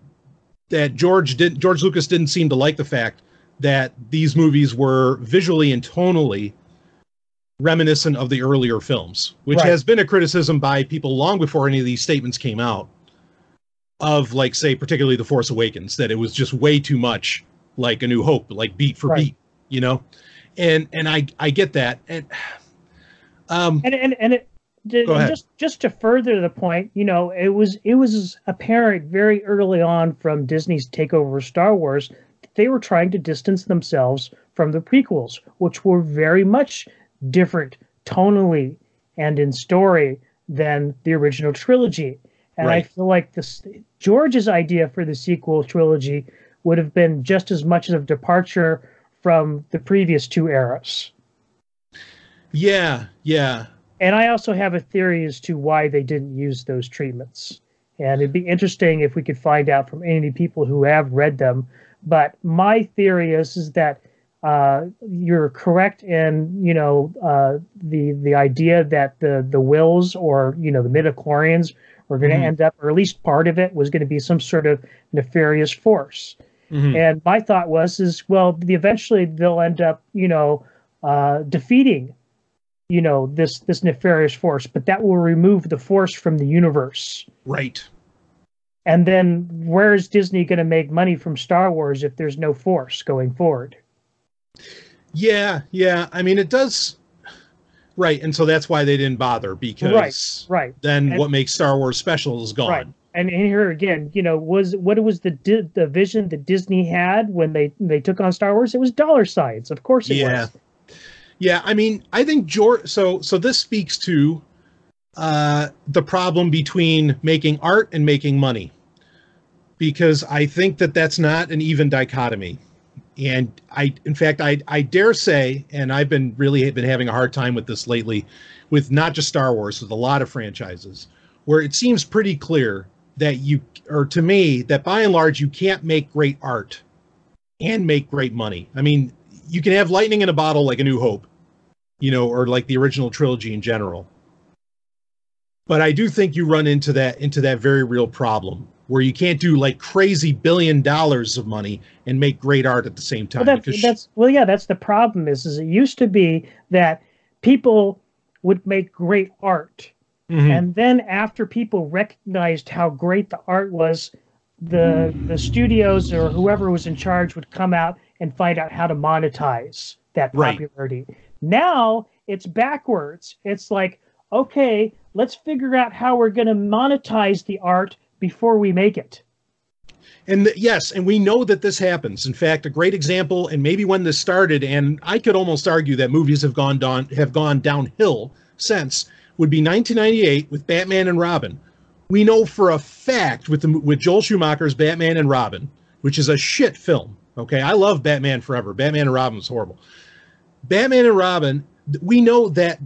George Lucas didn't seem to like the fact that these movies were visually and tonally reminiscent of the earlier films, which has been a criticism by people long before any of these statements came out of, like, say, particularly The Force Awakens, that it was just way too much like A New Hope, like beat for beat, and I get that. Just to further the point, it was apparent very early on from Disney's takeover of Star Wars that they were trying to distance themselves from the prequels, which were very much different tonally and in story than the original trilogy. And I feel like George's idea for the sequel trilogy would have been just as much of a departure from the previous two eras. Yeah. And I also have a theory as to why they didn't use those treatments. And it'd be interesting if we could find out from any people who have read them. But my theory is that you're correct in, the idea that the Wills or, the midichlorians were going to end up, or at least part of it was going to be some sort of nefarious force. And my thought was, eventually they'll end up, defeating, this nefarious force, but that will remove the force from the universe. Right. And then where is Disney going to make money from Star Wars if there's no force going forward? Yeah. I mean, it does. Right. And so that's why they didn't bother, because then what makes Star Wars special is gone. And here again, what was the vision that Disney had when they took on Star Wars? It was dollar signs. Of course it Yeah. was. Yeah, I mean, I think George. So this speaks to the problem between making art and making money, because I think that that's not an even dichotomy. And in fact, I dare say, and I've been having a hard time with this lately, with not just Star Wars, with a lot of franchises, where it seems pretty clear that to me, that by and large, you can't make great art and make great money. I mean, you can have lightning in a bottle like A New Hope, or like the original trilogy in general. But I do think you run into that very real problem where you can't do like crazy $1 billion of money and make great art at the same time. Well, that's the problem is it used to be that people would make great art. Mm-hmm. And then after people recognized how great the art was, the studios or whoever was in charge would come out and find out how to monetize that popularity. Right. Now it's backwards. It's like, okay, let's figure out how we're going to monetize the art before we make it. And yes, and we know that this happens. In fact, a great example, and maybe when this started, and I could almost argue that movies have gone downhill since, would be 1998 with Batman and Robin. We know for a fact with Joel Schumacher's Batman and Robin, which is a shit film. Okay, I love Batman Forever. Batman and Robin was horrible. Batman and Robin, we know that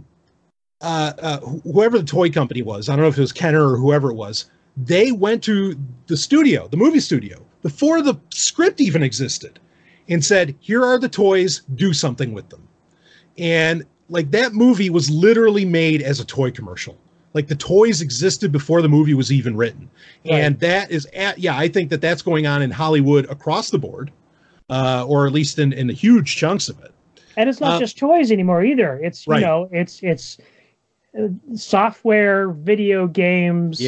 whoever the toy company was, I don't know if it was Kenner or whoever it was, they went to the movie studio, before the script even existed, and said, here are the toys, do something with them. And like that movie was literally made as a toy commercial. Like the toys existed before the movie was even written. Right. And that is, I think that's going on in Hollywood across the board, or at least in the huge chunks of it. And it's not just toys anymore either. It's, it's software, video games,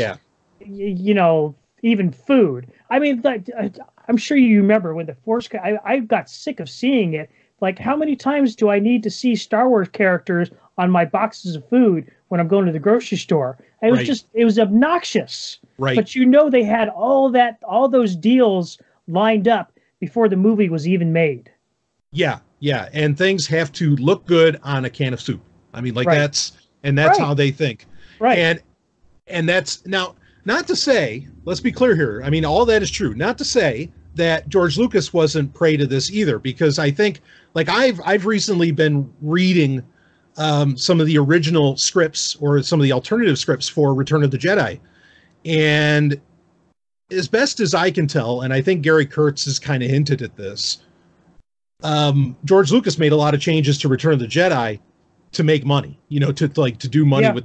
even food. I mean, I'm sure you remember when the Force, I got sick of seeing it. Like, how many times do I need to see Star Wars characters on my boxes of food when I'm going to the grocery store? It was it was obnoxious. Right. But they had all those deals lined up before the movie was even made. Yeah. Yeah. And things have to look good on a can of soup. I mean, like that's how they think. Right. And that's now, not to say, let's be clear here. I mean, all that is true. Not to say that George Lucas wasn't prey to this either, because I think, like, I've recently been reading some of the original scripts or some of the alternative scripts for Return of the Jedi, and as best as I can tell, and I think Gary Kurtz has kind of hinted at this, George Lucas made a lot of changes to Return of the Jedi to make money, to do money with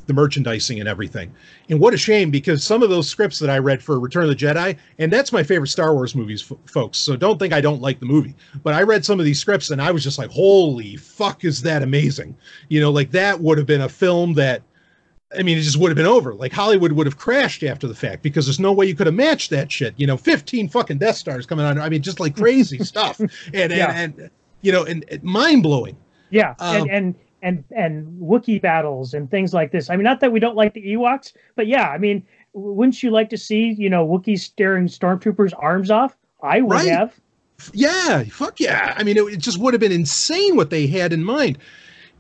the merchandising and everything. And what a shame, because some of those scripts that I read for Return of the Jedi, and that's my favorite Star Wars movies, folks, so don't think I don't like the movie, but I read some of these scripts and I was just like, holy fuck, is that amazing. Like that would have been a film that, I mean, it just would have been over. Like Hollywood would have crashed after the fact, because there's no way you could have matched that shit. 15 fucking Death Stars coming on. I mean, just like crazy stuff, and mind blowing. Yeah, and Wookiee battles and things like this. I mean, not that we don't like the Ewoks, but yeah, I mean, wouldn't you like to see, Wookiees tearing stormtroopers' arms off? I would have. Yeah, fuck yeah. I mean, it just would have been insane what they had in mind.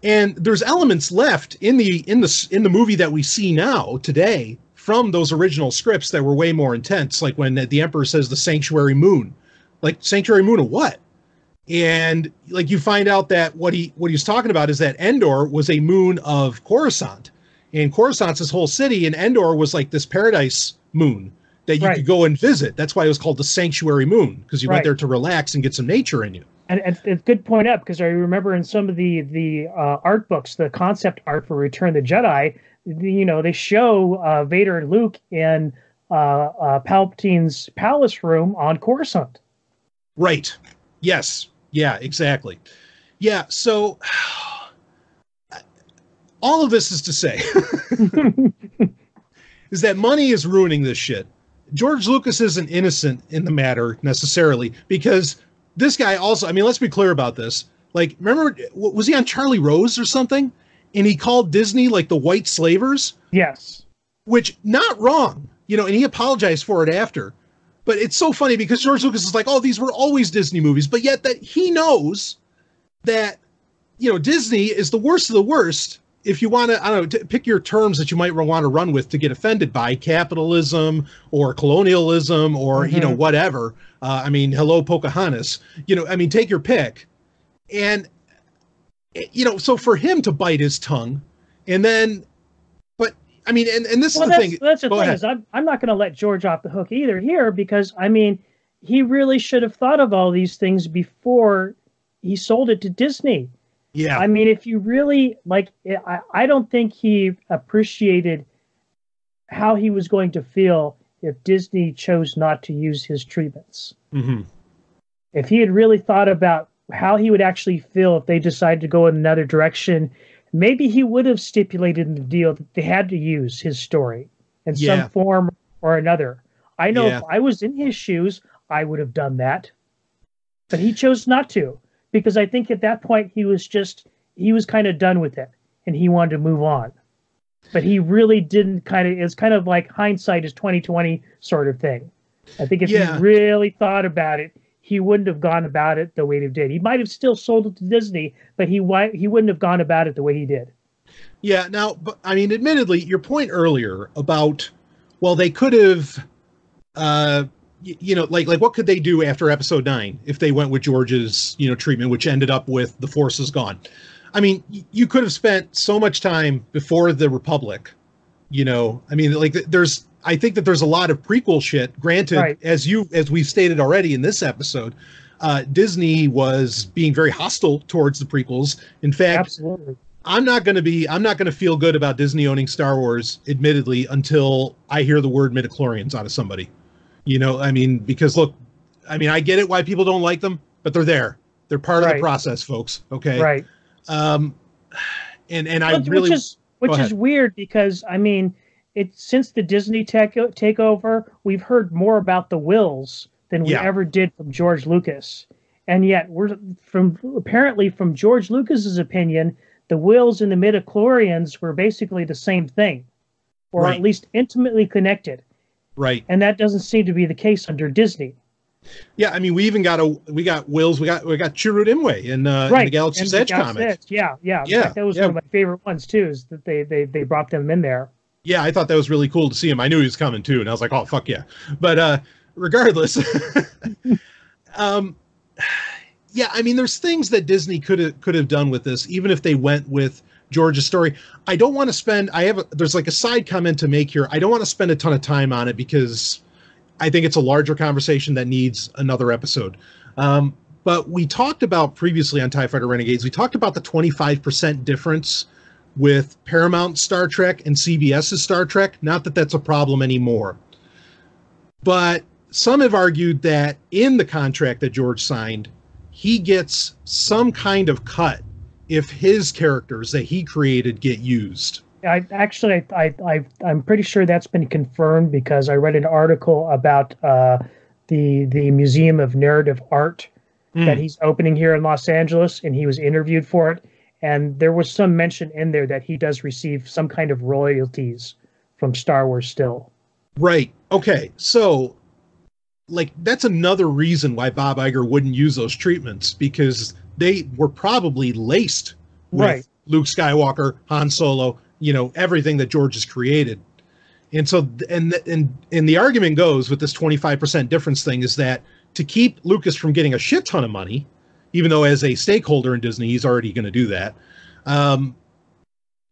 And there's elements left in the movie that we see now today from those original scripts that were way more intense, like when the Emperor says the Sanctuary Moon. Like, Sanctuary Moon of what? And like you find out that what he was talking about is that Endor was a moon of Coruscant, and Coruscant's this whole city, and Endor was like this paradise moon that you could go and visit. That's why it was called the Sanctuary Moon, because you went there to relax and get some nature in you. And it's good point up, because I remember in some of the art books, the concept art for Return of the Jedi, they show Vader and Luke in Palpatine's palace room on Coruscant. Right. Yes. Yeah, exactly. Yeah, so all of this is to say is that money is ruining this shit. George Lucas isn't innocent in the matter necessarily, because this guy also, I mean, let's be clear about this. Like, remember, was he on Charlie Rose or something? And he called Disney like the white slavers? Yes. which not wrong, you know, and he apologized for it after. But it's so funny because George Lucas is like, oh, these were always Disney movies, but yet that he knows that, you know, Disney is the worst of the worst. If you want to, I don't know, pick your terms that you might want to run with to get offended by, capitalism or colonialism or, you know, whatever. I mean, hello, Pocahontas, you know, I mean, take your pick. And, you know, so for him to bite his tongue and then, but I mean, and this is the thing. That's the thing is I'm not going to let George off the hook either here, because I mean, he really should have thought of all these things before he sold it to Disney. Yeah. I mean, if you really like, I don't think he appreciated how he was going to feel if Disney chose not to use his treatments. Mm-hmm. If he had really thought about how he would actually feel if they decided to go in another direction, maybe he would have stipulated in the deal that they had to use his story in some form or another. I know if I was in his shoes, I would have done that. But he chose not to, because I think at that point he was kind of done with it and he wanted to move on. But he really didn't it's kind of like hindsight is 20/20 sort of thing. I think if he really thought about it, he wouldn't have gone about it the way he did. He might have still sold it to Disney, but he wouldn't have gone about it the way he did. Yeah. Now, but I mean, admittedly, your point earlier about, well, they could have, you know, like what could they do after episode 9 if they went with George's, you know, treatment, which ended up with the Force is gone. I mean, you could have spent so much time before the Republic, you know, I mean, like I think that there's a lot of prequel shit. Granted, as we've stated already in this episode, Disney was being very hostile towards the prequels. In fact, absolutely. I'm not going to feel good about Disney owning Star Wars, admittedly, until I hear the word midichlorians out of somebody. You know, I mean, because look, I mean, I get it why people don't like them, but they're there. They're part of the process, folks. Okay. Right. And I really, which is weird because I mean, since the Disney takeover, we've heard more about the Wills than we ever did from George Lucas. And yet apparently from George Lucas's opinion, the Wills and the midichlorians were basically the same thing, or at least intimately connected. Right. And that doesn't seem to be the case under Disney. Yeah, I mean, we got Wills, we got Chirrut Imwe in the Galaxy's Edge comics. Yeah. In fact, that was one of my favorite ones too, is that they brought them in there. Yeah, I thought that was really cool to see him. I knew he was coming too, and I was like, oh fuck yeah. But regardless, yeah, I mean, there's things that Disney could have done with this, even if they went with George's story. I don't want to spend. There's like a side comment to make here. I don't want to spend a ton of time on it because I think it's a larger conversation that needs another episode. But we talked about previously on TIE Fighter Renegades, we talked about the 25% difference with Paramount Star Trek and CBS's Star Trek. Not that that's a problem anymore. But some have argued that in the contract that George signed, he gets some kind of cut if his characters that he created get used. I'm pretty sure that's been confirmed because I read an article about the Museum of Narrative Art that he's opening here in Los Angeles, and he was interviewed for it. And there was some mention in there that he does receive some kind of royalties from Star Wars still. Right. Okay. So, like, that's another reason why Bob Iger wouldn't use those treatments, because they were probably laced with Luke Skywalker, Han Solo, you know, everything that George has created. And so, and the argument goes with this 25% difference thing is that to keep Lucas from getting a shit ton of money, even though as a stakeholder in Disney, he's already going to do that.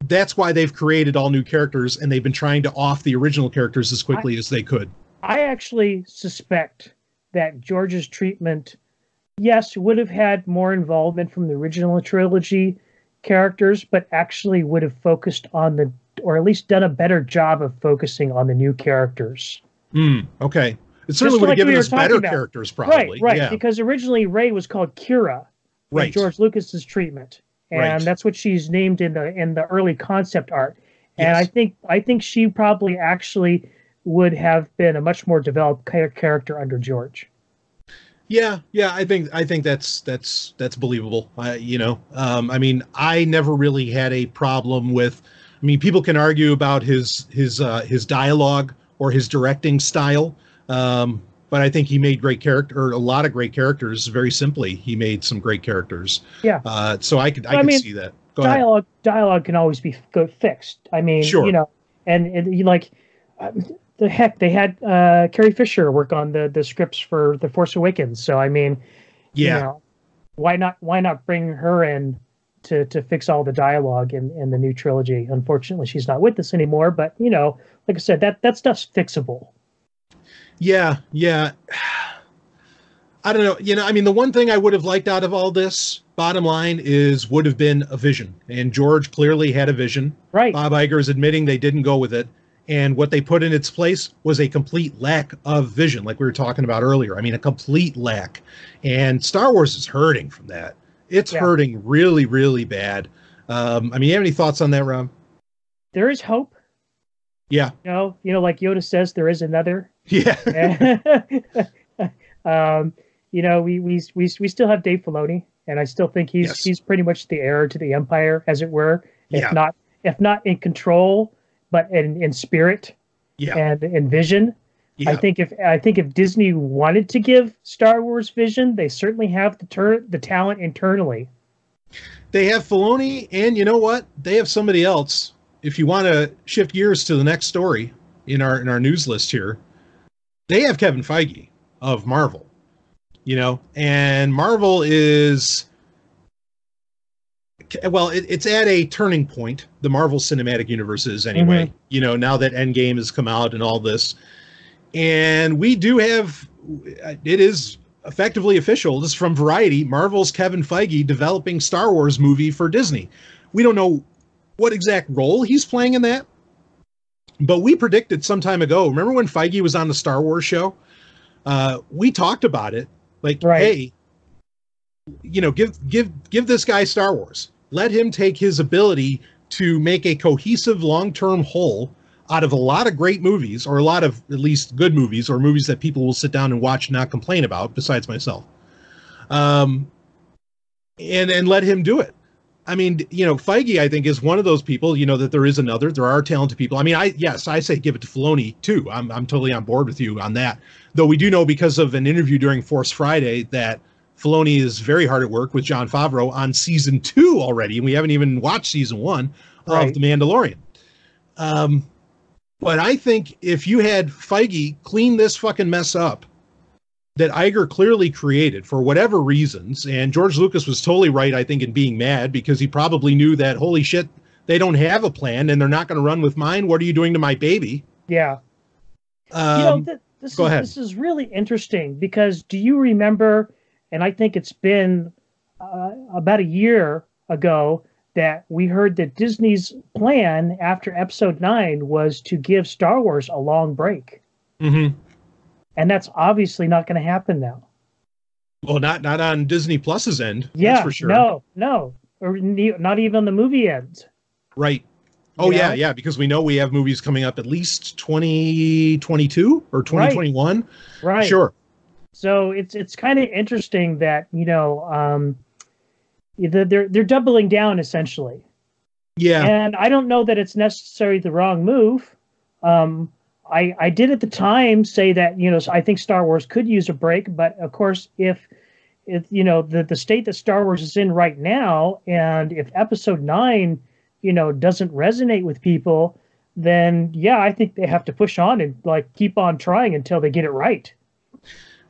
That's why they've created all new characters, and they've been trying to off the original characters as quickly as they could. I actually suspect that George's treatment, yes, would have had more involvement from the original trilogy characters, but actually would have focused on or at least done a better job of focusing on the new characters. Okay. It certainly would have given us better characters, probably. Right, yeah. Because originally Rey was called Kira in George Lucas's treatment, and that's what she's named in the early concept art. And I think she probably actually would have been a much more developed character under George. Yeah, I think that's believable. I mean, I never really had a problem with I mean, people can argue about his dialogue or his directing style, but I think he made great character, or a lot of great characters. Very simply, he made some great characters. Yeah. So I could see that. Go ahead. Dialogue can always be fixed. I mean, Sure. you know, and you like the heck they had Carrie Fisher work on the scripts for The Force Awakens. So I mean, Yeah. you know, why not bring her in to fix all the dialogue in the new trilogy? Unfortunately, she's not with us anymore. But you know, like I said, that stuff's fixable. Yeah. I don't know. You know, I mean, the one thing I would have liked out of all this, bottom line, would have been a vision. And George clearly had a vision. Right. Bob Iger is admitting they didn't go with it. And what they put in its place was a complete lack of vision, like we were talking about earlier. I mean, a complete lack. And Star Wars is hurting from that. It's hurting really, really bad. I mean, you have any thoughts on that, Rob? There is hope. Yeah. You know, like Yoda says, there is another. Yeah. You know, we still have Dave Filoni, and I still think he's pretty much the heir to the Empire, as it were. If not in control, but in spirit and in vision. Yeah. I think if Disney wanted to give Star Wars vision, they certainly have the talent internally. They have Filoni, and you know what? They have somebody else. If you want to shift gears to the next story in our news list here, they have Kevin Feige of Marvel. You know, and Marvel is, well, it's at a turning point. The Marvel Cinematic Universe is anyway. Mm-hmm. You know, now that Endgame has come out and all this, and we do have, it is effectively official. This is from Variety. Marvel's Kevin Feige developing Star Wars movie for Disney. We don't know what exact role he's playing in that, but we predicted some time ago. Remember when Feige was on the Star Wars show? We talked about it. Like, hey, you know, give this guy Star Wars. Let him take his ability to make a cohesive long-term whole out of a lot of great movies, or a lot of at least good movies, or movies that people will sit down and watch and not complain about, besides myself. And let him do it. I mean, you know, Feige, I think, is one of those people, you know, that there are talented people. I mean, I say give it to Filoni too. I'm totally on board with you on that. Though we do know, because of an interview during Force Friday, that Filoni is very hard at work with Jon Favreau on season 2 already. And we haven't even watched season 1 of The Mandalorian. But I think if you had Feige clean this fucking mess up that Iger clearly created for whatever reasons, and George Lucas was totally right, I think, in being mad, because he probably knew that, holy shit, they don't have a plan and they're not going to run with mine. What are you doing to my baby? Yeah. You know, this is really interesting, because do you remember, and I think it's been about a year ago, that we heard that Disney's plan after Episode 9 was to give Star Wars a long break. Mm-hmm. And that's obviously not going to happen now. Well, not on Disney Plus's end. Yeah, that's for sure. No, or not even the movie end. Right. Oh, yeah, because we know we have movies coming up at least 2022 or 2021. Right. Sure. So it's kind of interesting that, you know, they're doubling down essentially. Yeah. And I don't know that it's necessarily the wrong move. I did at the time say that, you know, I think Star Wars could use a break, but of course, if you know, the state that Star Wars is in right now, and if Episode 9, you know, doesn't resonate with people, then yeah, I think they have to push on and like keep on trying until they get it right.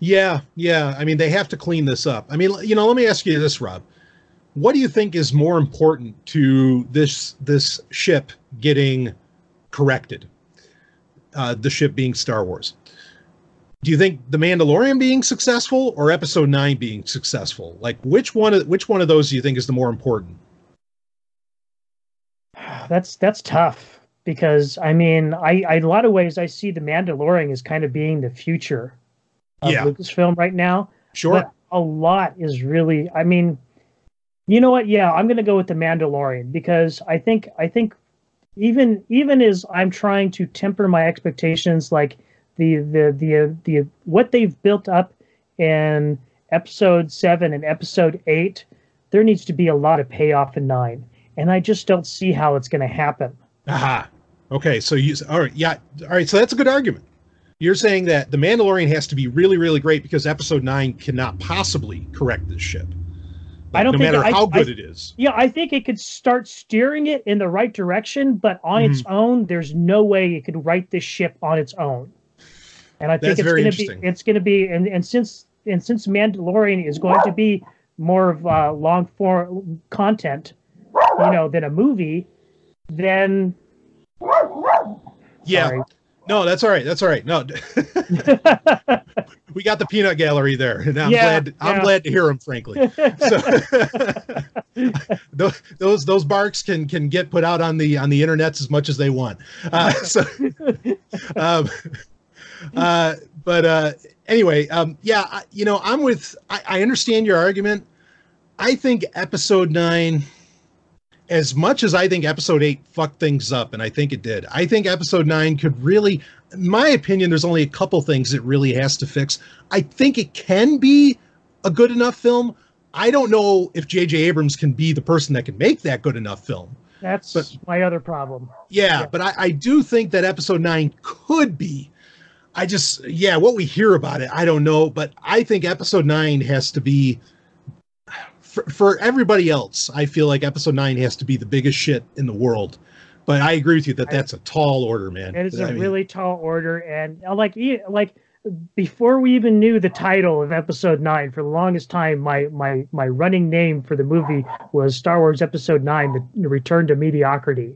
Yeah. I mean, they have to clean this up. I mean, you know, let me ask you this, Rob. What do you think is more important to this ship getting corrected? The ship being Star Wars. Do you think The Mandalorian being successful or Episode 9 being successful? Like, which one of those do you think is the more important? That's tough, because I mean, I in a lot of ways I see The Mandalorian as kind of being the future of Lucasfilm right now. Sure. But a lot is really, I mean, you know what? Yeah, I'm going to go with The Mandalorian, because I think even as I'm trying to temper my expectations, like the what they've built up in Episode 7 and Episode 8, there needs to be a lot of payoff in 9, and I just don't see how it's going to happen. Aha. Okay, so you all right, yeah, all right. So that's a good argument. You're saying that the Mandalorian has to be really, really great because Episode 9 cannot possibly correct this ship. I Like, don't no think matter how good it is. Yeah, I think it could start steering it in the right direction, but on its own, there's no way it could right this ship on its own. And I think That's very interesting. it's going to be, and since Mandalorian is going to be more of long form content, than a movie, then Yeah. sorry. No, that's all right. That's all right. No, we got the peanut gallery there, and I'm glad to hear him. Frankly, so those barks can get put out on the internets as much as they want. But anyway, yeah, I understand your argument. I think Episode 9, as much as I think Episode 8 fucked things up, and I think it did, I think Episode 9 could really, in my opinion, there's only a couple things it really has to fix. I think it can be a good enough film. I don't know if J.J. Abrams can be the person that can make that good enough film. That's my other problem. Yeah, but I do think that Episode 9 could be. What we hear about it, I don't know, but I think Episode 9 has to be, for everybody else, I feel like Episode 9 has to be the biggest shit in the world. But I agree with you that that's a tall order, man. It is really tall order, and like before we even knew the title of Episode 9, for the longest time, my running name for the movie was Star Wars Episode 9: The Return to Mediocrity.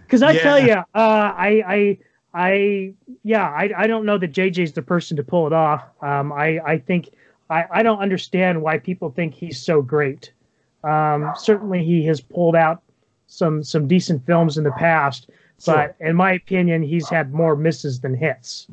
Because I tell you, I don't know that JJ's the person to pull it off. I think I don't understand why people think he's so great. Certainly, he has pulled out some decent films in the past, but in my opinion, he's had more misses than hits.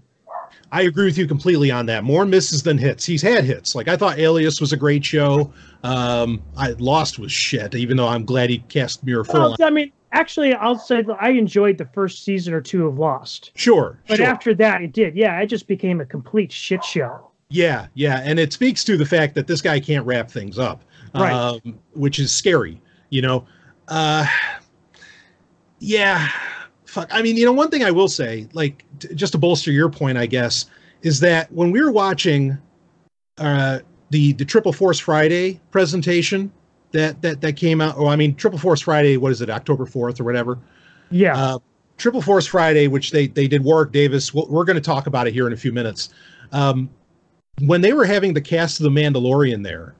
I agree with you completely on that. More misses than hits. He's had hits. Like, I thought Alias was a great show. Lost was shit, even though I'm glad he cast Mira Furlan. I mean, actually, I'll say that I enjoyed the first season or two of Lost. Sure. But after that, it did. Yeah, it just became a complete shit show. Yeah. And it speaks to the fact that this guy can't wrap things up, right. Which is scary, Yeah. Fuck. I mean, one thing I will say, like, just to bolster your point, I guess, is that when we were watching the Triple Force Friday presentation that came out, Triple Force Friday, what is it, October 4th or whatever? Yeah. Triple Force Friday, which they did Warwick Davis. We're going to talk about it here in a few minutes. When they were having the cast of The Mandalorian there,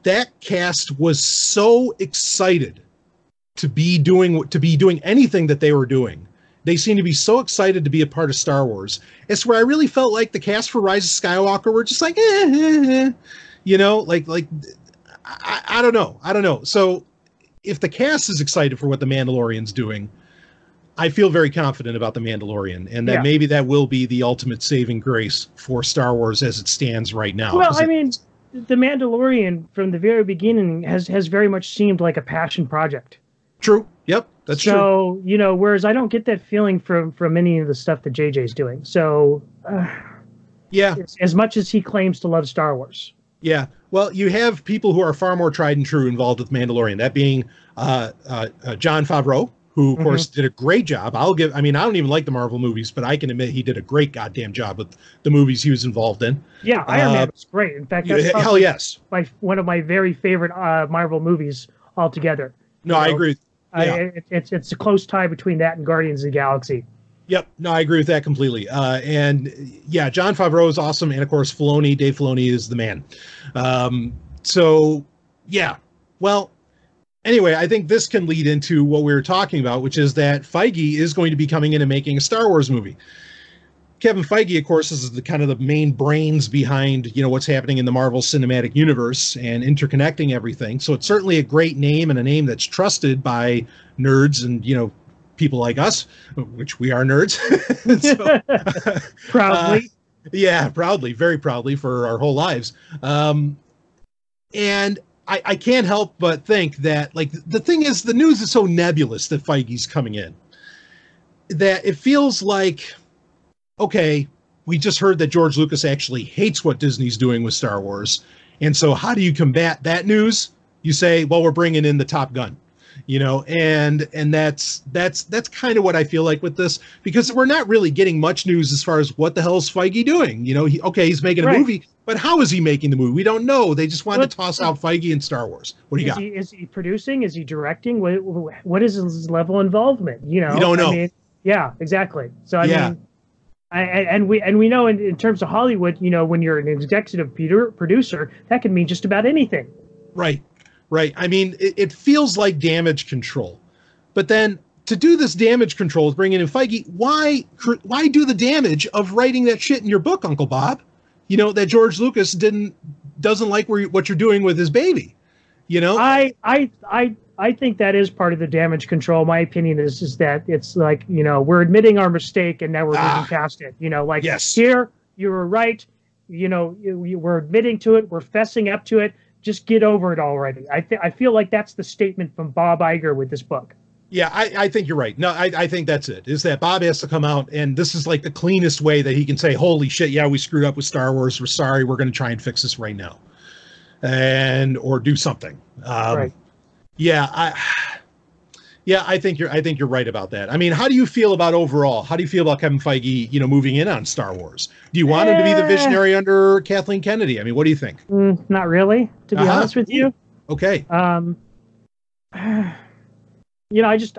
that cast was so excited to be doing anything that they were doing. They seemed to be so excited to be a part of Star Wars. It's where I really felt like the cast for Rise of Skywalker were just like, I don't know. So if the cast is excited for what the Mandalorian's doing, I feel very confident about the Mandalorian, and that maybe that will be the ultimate saving grace for Star Wars as it stands right now. Well, the Mandalorian from the very beginning has very much seemed like a passion project. True. Yep. That's true. So, whereas I don't get that feeling from any of the stuff that JJ's doing. So, as much as he claims to love Star Wars. Yeah. Well, you have people who are far more tried and true involved with Mandalorian, that being Jon Favreau, who, of course, did a great job. I don't even like the Marvel movies, but I can admit he did a great goddamn job with the movies he was involved in. Yeah, Iron Man was great. In fact, that's hell yes, one of my very favorite Marvel movies altogether. No, I agree. Yeah. It's a close tie between that and Guardians of the Galaxy. Yep. No, I agree with that completely. And yeah, Jon Favreau is awesome. And of course, Dave Filoni is the man. So yeah, well, anyway, I think this can lead into what we were talking about, which is that Feige is going to be coming in and making a Star Wars movie. Kevin Feige, of course, is the kind of the main brains behind, what's happening in the Marvel Cinematic Universe and interconnecting everything. So it's certainly a great name and a name that's trusted by nerds and, people like us, which we are nerds. Proudly. Proudly, very proudly for our whole lives. And I can't help but think that, like, the thing is, the news is so nebulous that Feige's coming in that it feels like, okay, we just heard that George Lucas actually hates what Disney's doing with Star Wars. And so how do you combat that news? You say, well, we're bringing in the Top Gun, and that's kind of what I feel like with this, because we're not really getting much news as far as what the hell is Feige doing. He's making a movie, but how is he making the movie? We don't know. They just wanted to toss out Feige and Star Wars. What do you got? Is he producing? Is he directing? What is his level of involvement? We don't know. Yeah, exactly. So we know in terms of Hollywood, when you're an executive producer, that can mean just about anything. Right. I mean, it feels like damage control, but then to do this damage control, bringing in Feige, why do the damage of writing that shit in your book, Uncle Bob? That George Lucas doesn't like what you're doing with his baby. I think that is part of the damage control. My opinion is that it's like, we're admitting our mistake and now we're moving past it. Yes. Here you were right. We're admitting to it. We're fessing up to it. Just get over it already. I feel like that's the statement from Bob Iger with this book. Yeah, I think you're right. No, I think that's it. Is that Bob has to come out, and this is like the cleanest way that he can say, holy shit, yeah, we screwed up with Star Wars. We're sorry. We're going to try and fix this right now. Or do something. Right. Yeah, I think you're right about that. I mean, how do you feel about overall? How do you feel about Kevin Feige, moving in on Star Wars? Do you want him to be the visionary under Kathleen Kennedy? I mean, what do you think? Not really, to be honest with you. Okay. I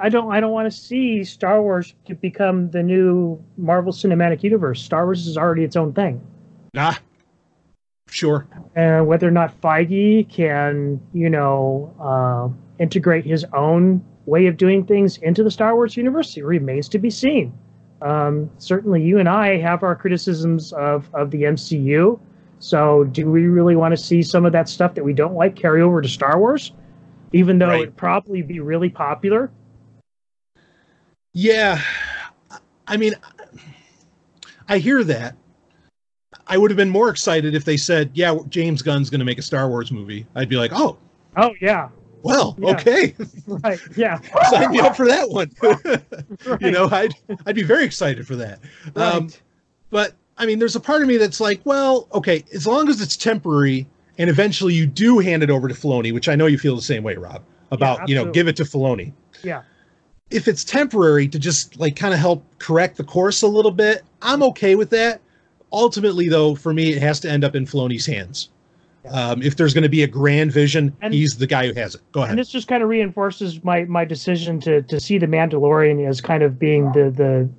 don't want to see Star Wars to become the new Marvel Cinematic Universe. Star Wars is already its own thing. Sure. And whether or not Feige can, integrate his own way of doing things into the Star Wars universe, it remains to be seen. Certainly you and I have our criticisms of the MCU. So do we really want to see some of that stuff that we don't like carry over to Star Wars, even though it'd probably be really popular? Yeah. I mean, I hear that. I would have been more excited if they said, yeah, James Gunn's going to make a Star Wars movie. I'd be like, oh yeah. Well, okay. Right. Yeah. Sign me up for that one. Right. I'd be very excited for that. Right. But I mean, there's a part of me that's like, well, okay, as long as it's temporary and eventually you do hand it over to Filoni, which I know you feel the same way, Rob, about, give it to Filoni. Yeah. If it's temporary to just like kind of help correct the course a little bit, I'm okay with that. Ultimately, though, for me, it has to end up in Filoni's hands. If there's going to be a grand vision, he's the guy who has it. Go ahead. And this just kind of reinforces my decision to see The Mandalorian as kind of being the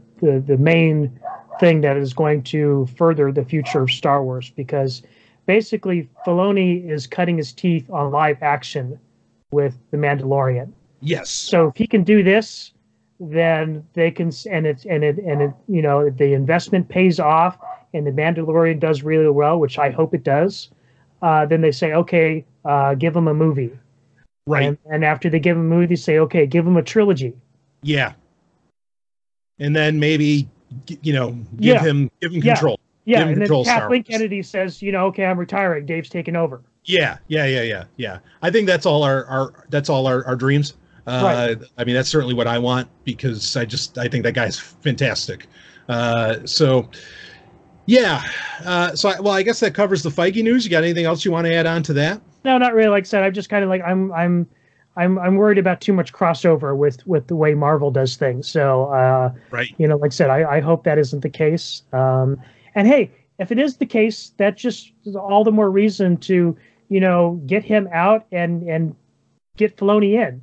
main thing that is going to further the future of Star Wars, because basically Filoni is cutting his teeth on live action with The Mandalorian. Yes. So if he can do this, then they can, and the investment pays off, and The Mandalorian does really well, which I hope it does. Then they say, okay, give him a movie. Right. And after they give him a movie, they say, okay, give him a trilogy. Yeah. And then maybe, give him control. Yeah. And then Kathleen Kennedy says, okay, I'm retiring. Dave's taking over. Yeah. I think that's all our dreams. Right. I mean, that's certainly what I want, because I think that guy's fantastic. Yeah. I guess that covers the Feige news. You got anything else you want to add on to that? No, not really. Like I said, I'm just kind of like, I'm worried about too much crossover with the way Marvel does things. So, right. Like I said, I hope that isn't the case. And hey, if it is the case, that just is all the more reason to, get him out and get Filoni in,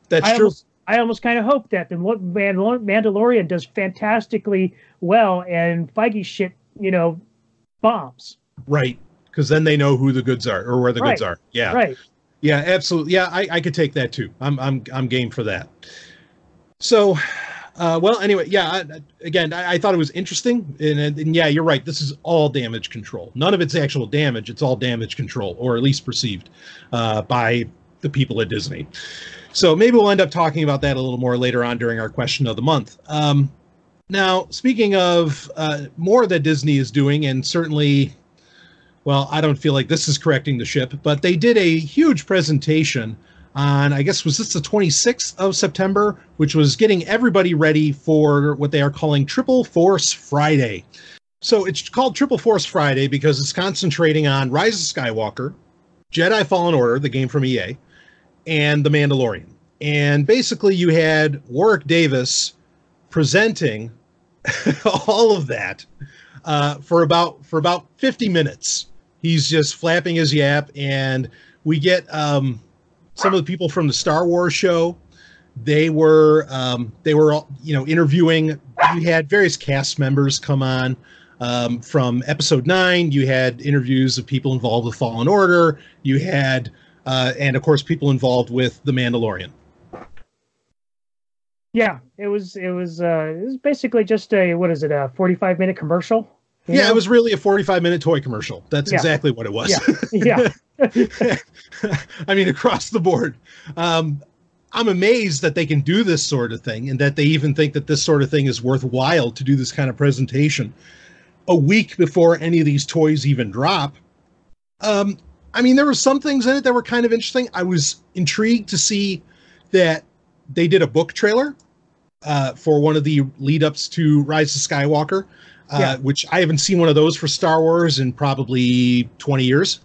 That's true. I almost kind of hope that the Mandalorian does fantastically well and Feige shit, bombs. Right. Because then they know who the goods are, or where the goods are. Yeah. Right. Yeah, absolutely. Yeah, I could take that too. I'm game for that. So, anyway, yeah. I thought it was interesting, and yeah, you're right. This is all damage control. None of it's actual damage. It's all damage control, or at least perceived by the people at Disney. So maybe we'll end up talking about that a little more later on during our question of the month. Now, speaking of more that Disney is doing, and certainly, well, I don't feel like this is correcting the ship, but they did a huge presentation on, I guess, was this the 26th of September, which was getting everybody ready for what they are calling Triple Force Friday. So it's called Triple Force Friday because it's concentrating on Rise of Skywalker, Jedi Fallen Order, the game from EA, and The Mandalorian. And basically you had Warwick Davis presenting all of that for about 50 minutes. He's just flapping his yap, and we get some of the people from the Star Wars show. They were interviewing. You had various cast members come on from Episode 9. You had interviews of people involved with Fallen Order. You had, and of course, people involved with The Mandalorian. Yeah, it was basically just a 45-minute commercial? Yeah, it was really a 45-minute toy commercial. That's exactly what it was. Yeah. I mean, across the board. I'm amazed that they can do this sort of thing, and that they even think that this sort of thing is worthwhile to do this kind of presentation a week before any of these toys even drop. I mean, there were some things in it that were kind of interesting. I was intrigued to see that they did a book trailer for one of the lead-ups to Rise of Skywalker, which I haven't seen one of those for Star Wars in probably 20 years.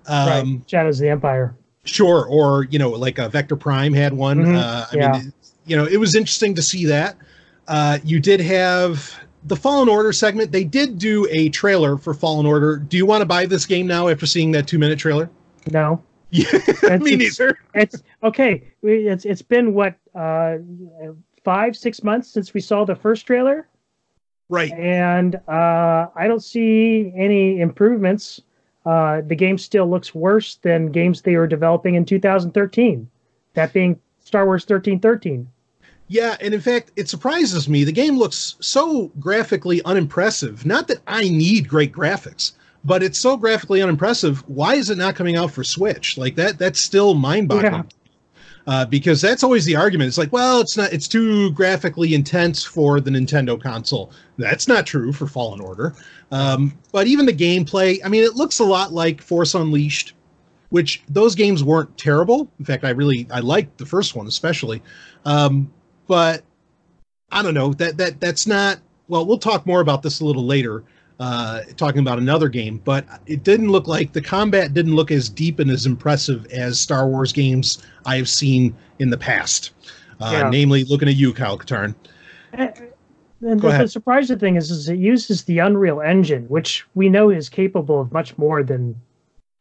Right. Shadows of the Empire. Sure, or like Vector Prime had one. Mm-hmm. I mean, it was interesting to see that. You did have the Fallen Order segment. They did do a trailer for Fallen Order. Do you want to buy this game now after seeing that 2-minute trailer? No. Yeah, me neither. It's okay. It's been what 5-6 months since we saw the first trailer, right? And I don't see any improvements. The game still looks worse than games they were developing in 2013. That being Star Wars 1313. Yeah, and in fact, it surprises me. The game looks so graphically unimpressive. Not that I need great graphics, but it's so graphically unimpressive. Why is it not coming out for Switch? Like that's still mind-boggling. Yeah. Because that's always the argument. It's like, well, it's too graphically intense for the Nintendo console. That's not true for Fallen Order. But even the gameplay, I mean, it looks a lot like Force Unleashed, which those games weren't terrible. In fact, I liked the first one especially. But I don't know, that's not, well, we'll talk more about this a little later. Talking about another game, but it didn't look like the combat didn't look as deep and as impressive as Star Wars games I have seen in the past. Namely, looking at you, Kyle Katarn. And the surprising thing is it uses the Unreal Engine, which we know is capable of much more than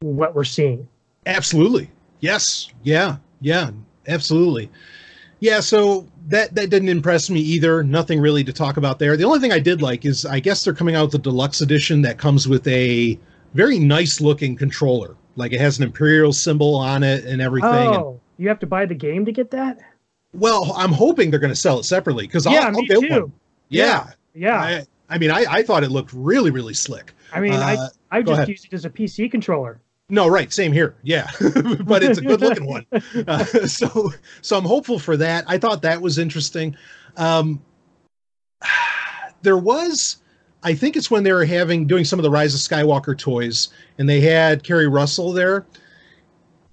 what we're seeing. Absolutely. Yes. Yeah. Absolutely. Yeah, so that didn't impress me either. Nothing really to talk about there. The only thing I did like is I guess they're coming out with a deluxe edition that comes with a very nice looking controller. Like it has an Imperial symbol on it and everything. Oh, you have to buy the game to get that? Well, I'm hoping they're going to sell it separately because I'll build one. Yeah. I mean, I thought it looked really, really slick. I mean, I just used it as a PC controller. No, right. Same here. Yeah. But it's a good looking one. So I'm hopeful for that. I thought that was interesting. There was, I think it's when they were doing some of the Rise of Skywalker toys and they had Kerry Russell there.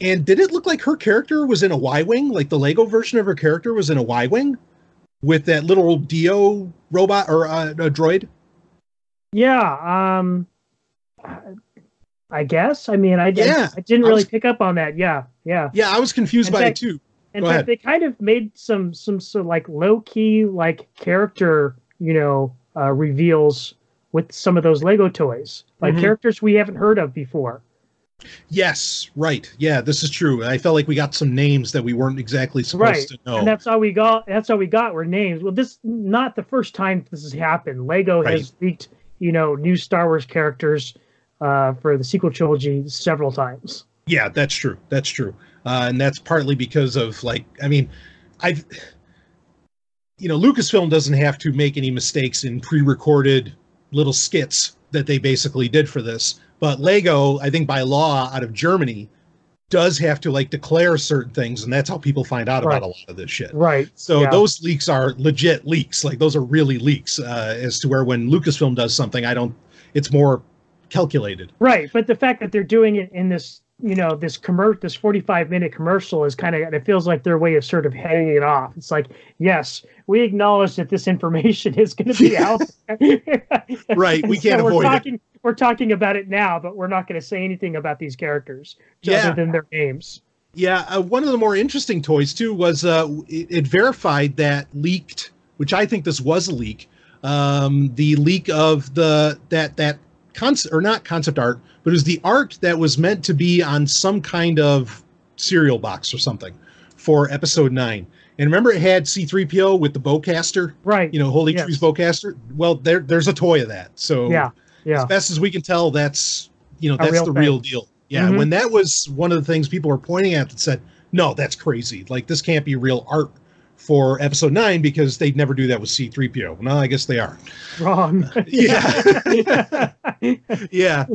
And did it look like her character was in a Y-Wing? Like the Lego version of her character was in a Y-Wing with that little Dio robot or a droid? Yeah. I guess. I mean, I didn't really pick up on that. Yeah. Yeah, I was confused by it too. In fact, they kind of made some sort of like low key like character, reveals with some of those Lego toys, like characters we haven't heard of before. Yes, right. Yeah, this is true. I felt like we got some names that we weren't exactly supposed to know. And that's all we got. Were names. Well, this not the first time this has happened. Lego has leaked, new Star Wars characters for the sequel trilogy several times. Yeah, that's true. And that's partly because of Lucasfilm doesn't have to make any mistakes in pre-recorded little skits that they basically did for this. But Lego, I think by law out of Germany, does have to declare certain things, and that's how people find out about a lot of this shit. Right. So those leaks are legit leaks. Like those are really leaks. As to where when Lucasfilm does something, it's more calculated. Right, but the fact that they're doing it in this this 45-minute commercial is kind of, it feels like their way of sort of heading it off. It's like, yes, we acknowledge that this information is going to be out there. Right. We can't avoid it. We're talking about it now, but we're not going to say anything about these characters other than their names. Yeah. One of the more interesting toys too was it verified that leaked, which I think this was a leak. The leak of that concept, or not concept art, but it was the art that was meant to be on some kind of cereal box or something for episode 9. And remember, it had C-3PO with the bowcaster, right? Holy Tree's bowcaster. Well, there's a toy of that. So yeah. As best as we can tell, that's that's the real deal. Yeah. Mm-hmm. When that was one of the things people were pointing at that said, no, that's crazy. Like, this can't be real art for episode 9 because they'd never do that with C-3PO. No, I guess they are. Wrong. Yeah. Yeah.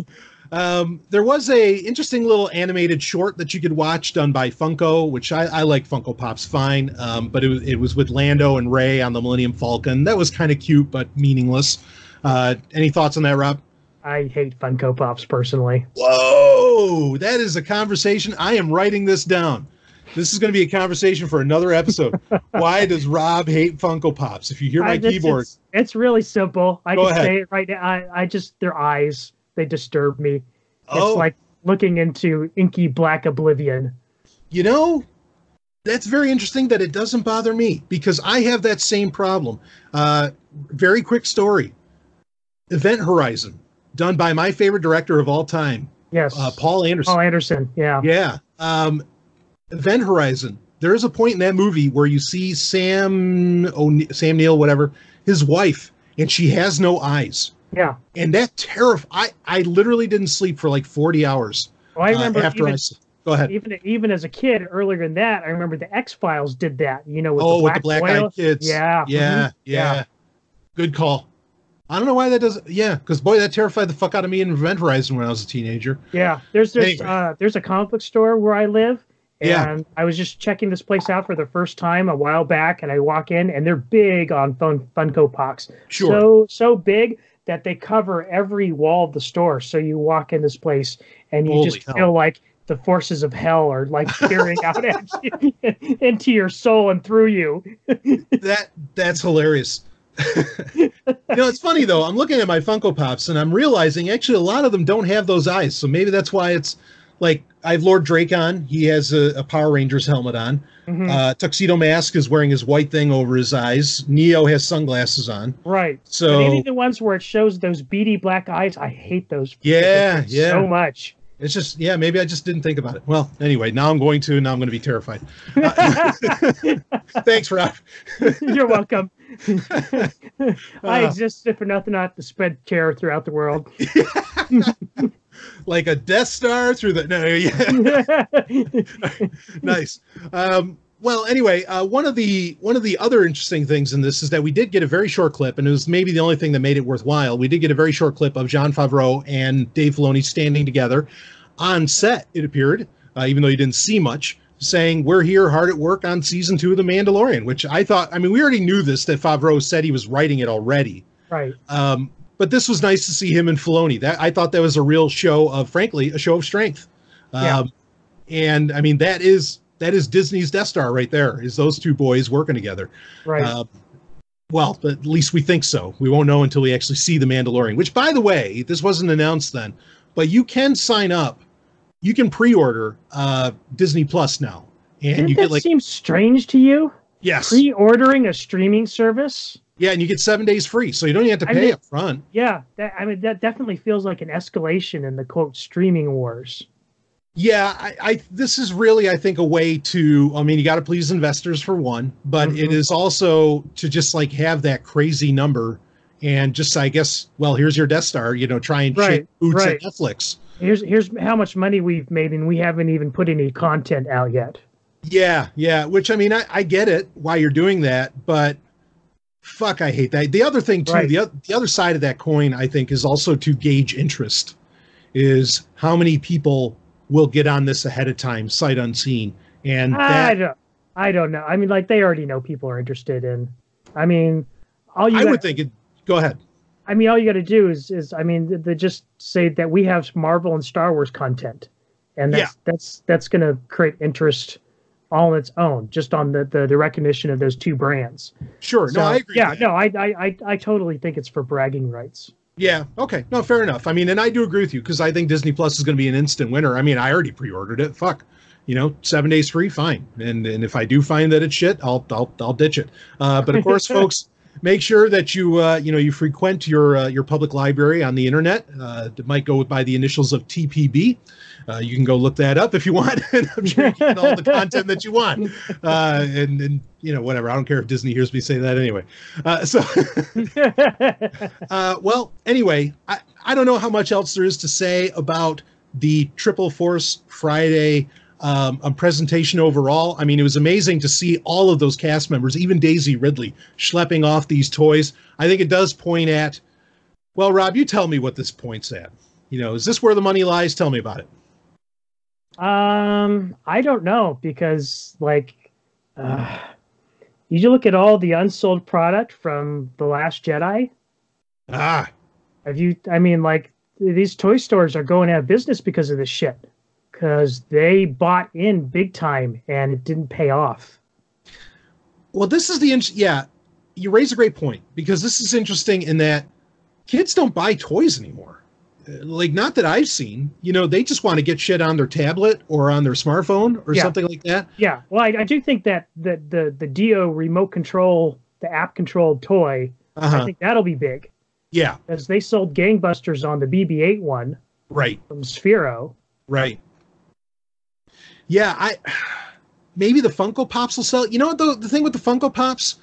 There was a interesting little animated short that you could watch done by Funko, which I like Funko Pops fine. But it was with Lando and Rey on the Millennium Falcon. That was kind of cute, but meaningless. Any thoughts on that, Rob? I hate Funko Pops personally. Whoa, that is a conversation. I am writing this down. This is going to be a conversation for another episode. Why does Rob hate Funko Pops? If you hear my keyboard, it's really simple. I Go can ahead. say it right now. I just, their eyes, they disturb me. It's like looking into inky black oblivion. That's very interesting that it doesn't bother me, because I have that same problem. Very quick story. Event Horizon, done by my favorite director of all time. Yes. Paul Anderson. Paul Anderson, yeah. Yeah. Event Horizon. There is a point in that movie where you see Sam Neill, whatever, his wife, and she has no eyes. Yeah. And that I literally didn't sleep for like 40 hours. Well, I remember go ahead. Even as a kid, earlier than that, I remember the X-Files did that, with with the black-eyed kids. Yeah. Yeah, Mm-hmm. yeah. Good call. I don't know why that does. Yeah, because boy, that terrified the fuck out of me in Event Horizon when I was a teenager. Yeah. There's a comic book store where I live. And I was just checking this place out for the first time a while back, and I walk in, and they're big on Funko Pops. Sure. So big that they cover every wall of the store. So you walk in this place, and you feel like the forces of hell are like peering out at you, into your soul and through you. That's hilarious. It's funny though. I'm looking at my Funko Pops, and I'm realizing actually a lot of them don't have those eyes. So maybe that's why it's like I have Lord Drake on. He has a Power Rangers helmet on. Mm-hmm. Tuxedo Mask is wearing his white thing over his eyes. Neo has sunglasses on. Right. So any of the ones where it shows those beady black eyes, I hate those. Yeah. So much. It's just, maybe I just didn't think about it. Well, anyway, now I'm going to be terrified. Thanks, Rob. You're welcome. I exist for nothing not to spread terror throughout the world. Like a Death Star through the... No, yeah. Nice. Well, anyway, one of the other interesting things in this is that we did get a very short clip, and it was maybe the only thing that made it worthwhile. We did get a very short clip of Jon Favreau and Dave Filoni standing together on set, it appeared, even though you didn't see much, saying, we're here hard at work on season 2 of The Mandalorian, which I thought, we already knew this, that Favreau said he was writing it already. Right. But this was nice to see him and Filoni. I thought that was a real show of, frankly, a show of strength. And that is Disney's Death Star right there, is those two boys working together. Right. Well, but at least we think so. We won't know until we actually see The Mandalorian, which, by the way, this wasn't announced then, but you can sign up. You can pre-order Disney Plus now. And you get seems strange to you? Yes. Pre-ordering a streaming service? Yeah, and you get 7 days free, so you don't even have to pay up front. Yeah, that definitely feels like an escalation in the, quote, streaming wars. Yeah, this is really, I think, a way to, you got to please investors for one, but it is also to just like have that crazy number and just, I guess, well, here's your Death Star, try and shake boots at Netflix. Here's how much money we've made, and we haven't even put any content out yet. Yeah, which, I get it, why you're doing that, but fuck, I hate that. The other thing, too, the other side of that coin, I think, is also to gauge interest, is how many people will get on this ahead of time, sight unseen. And I don't know. They already know people are interested in. I would think it. Go ahead. All you got to do is they just say that we have Marvel and Star Wars content, and that's going to create interest all on its own, just on the recognition of those two brands. Sure. So, no, I agree. Yeah, no, I totally think it's for bragging rights. Yeah. Okay. No, fair enough. I mean, and I do agree with you because I think Disney Plus is going to be an instant winner. I mean, I already pre-ordered it. Fuck, 7 days free, fine. And if I do find that it's shit, I'll ditch it. But of course, folks, make sure that you frequent your public library on the internet. It might go by the initials of TPB. You can go look that up if you want. And I'm sure you get all the content that you want. And whatever. I don't care if Disney hears me say that anyway. Well, anyway, I don't know how much else there is to say about the Triple Force Friday presentation overall. I mean, it was amazing to see all of those cast members, even Daisy Ridley, schlepping off these toys. I think it does point at, well, Rob, you tell me what this points at. Is this where the money lies? Tell me about it. I don't know, because you look at all the unsold product from The Last Jedi. These toy stores are going out of business because of this shit, because they bought in big time and it didn't pay off. Well, this is you raise a great point, because this is interesting in that kids don't buy toys anymore. Not that I've seen, they just want to get shit on their tablet or on their smartphone or something like that. Yeah. Well, I do think that the Dio remote control, the app controlled toy, I think that'll be big. Yeah. Because they sold gangbusters on the BB-8 one. Right. From Sphero. Right. Yeah. Maybe the Funko Pops will sell. You know what, the thing with the Funko Pops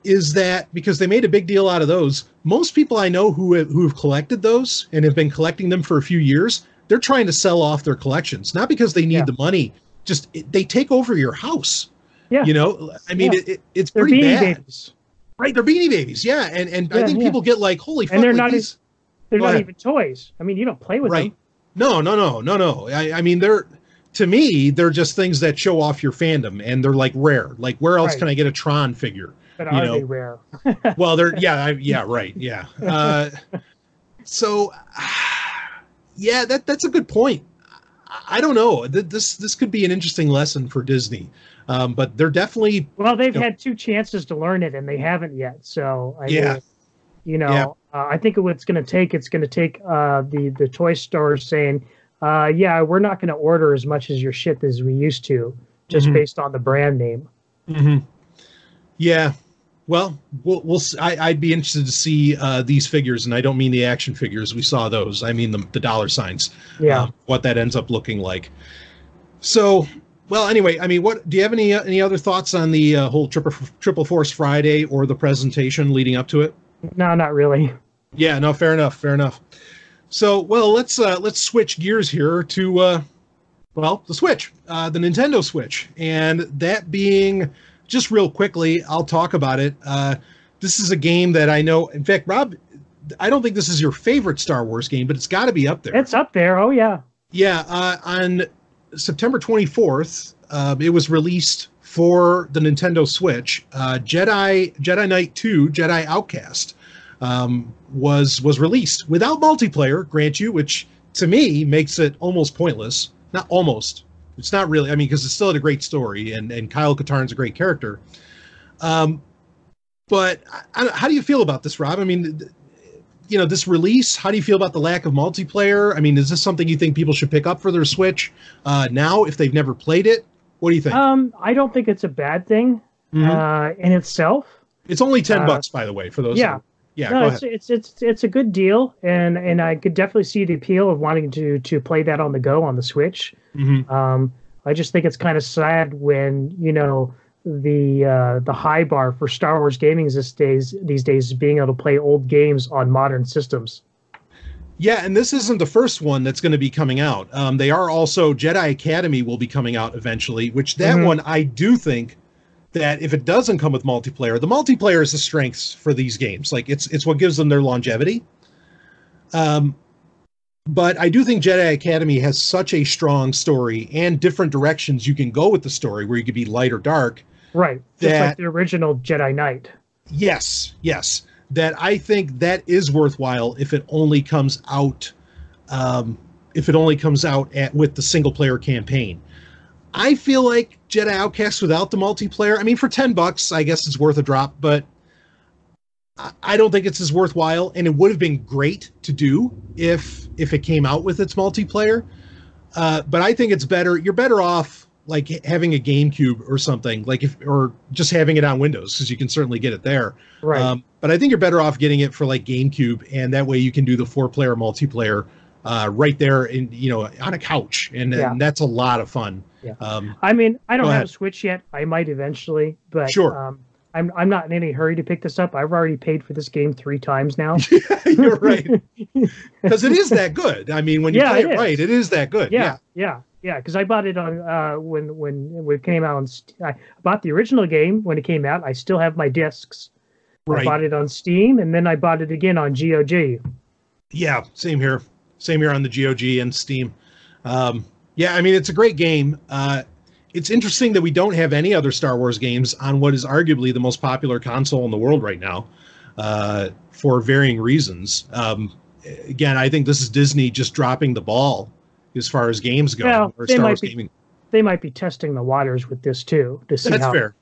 is that because they made a big deal out of those, most people I know who have collected those and have been collecting them for a few years, they're trying to sell off their collections, not because they need the money, just they take over your house. Yeah. I mean, it's they're pretty Beanie bad. Babies. Right. They're Beanie Babies. Yeah. And I think people get like, holy fuck. And they're not even toys. I mean, you don't play with them. No. I mean, to me, they're just things that show off your fandom, and they're like rare. Like, where else can I get a Tron figure? But are they rare? Well, they're right. Yeah. So, that's a good point. I don't know. This could be an interesting lesson for Disney, but they're definitely. Well, they've had 2 chances to learn it, and they haven't yet. So I think what's going to take. It's going to take the toy stores saying, we're not going to order as much as your shit as we used to, just based on the brand name. Mm-hmm. Yeah. Well, I'd be interested to see these figures, and I don't mean the action figures. We saw those. I mean the dollar signs. Yeah. What that ends up looking like. So, well, anyway, I mean, what do you have any other thoughts on the whole Triple Force Friday or the presentation leading up to it? No, not really. Yeah. No. Fair enough. So, well, let's switch gears here to the Switch, the Nintendo Switch, and that being. Just real quickly, I'll talk about it. This is a game that I know. In fact, Rob, I don't think this is your favorite Star Wars game, but it's got to be up there. It's up there. Oh, yeah. Yeah. On September 24th, it was released for the Nintendo Switch. Jedi Knight 2, Jedi Outcast, was released without multiplayer, grant you, which to me makes it almost pointless. Not almost. It's not really, I mean, because it's still a great story, and Kyle Katarn's a great character. But how do you feel about this, Rob? I mean, this release, how do you feel about the lack of multiplayer? I mean, is this something you think people should pick up for their Switch now if they've never played it? What do you think? I don't think it's a bad thing in itself. It's only $10, by the way, for those. Yeah. Yeah, no, go ahead. It's a good deal, and I could definitely see the appeal of wanting to play that on the go on the Switch. I just think it's kind of sad when the high bar for Star Wars gaming these days is being able to play old games on modern systems. Yeah, and this isn't the first one that's going to be coming out. They are also Jedi Academy will be coming out eventually, which that one I do think. That if it doesn't come with multiplayer, the multiplayer is the strengths for these games. Like it's what gives them their longevity. But I do think Jedi Academy has such a strong story and different directions you can go with the story, where you could be light or dark. Right, just like the original Jedi Knight. Yes. That I think that is worthwhile if it only comes out. if it only comes out with the single player campaign. I feel like Jedi Outcast without the multiplayer, I mean, for $10, I guess it's worth a drop, but I don't think it's as worthwhile, and it would have been great to do if it came out with its multiplayer. But I think it's better. You're better off like having a GameCube or something, or just having it on Windows, because you can certainly get it there. Right. But I think you're better off getting it for like GameCube, and that way you can do the 4-player multiplayer right there on a couch, and that's a lot of fun. Yeah. I mean, I don't have a Switch yet. I might eventually, but sure. I'm not in any hurry to pick this up. I've already paid for this game 3 times now. You're right, because it is that good. I mean, when you play it right, it is that good. Yeah. Because I bought it on when it came out on. I bought the original game when it came out. I still have my discs. Right. I bought it on Steam, and then I bought it again on GOG. Yeah, same here. Same here on the GOG and Steam. Yeah, I mean, it's a great game. It's interesting that we don't have any other Star Wars games on what is arguably the most popular console in the world right now, for varying reasons. Again, I think this is Disney just dropping the ball as far as games go. Well, or Star Wars gaming. They might be testing the waters with this too to see. That's fair.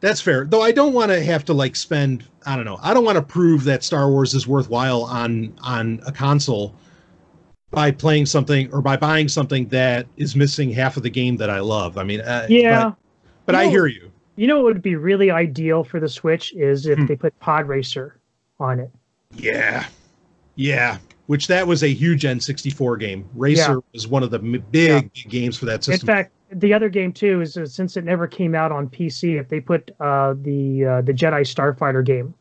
That's fair. Though I don't want to have to like spend. I don't know. I don't want to prove that Star Wars is worthwhile on a console by playing something or by buying something that is missing half of the game that I love. I mean, but I hear you. You know what would be really ideal for the Switch is if they put Pod Racer on it. Yeah. Which that was a huge N64 game. Racer was one of the big games for that system. In fact, the other game too is since it never came out on PC, if they put the Jedi Starfighter game,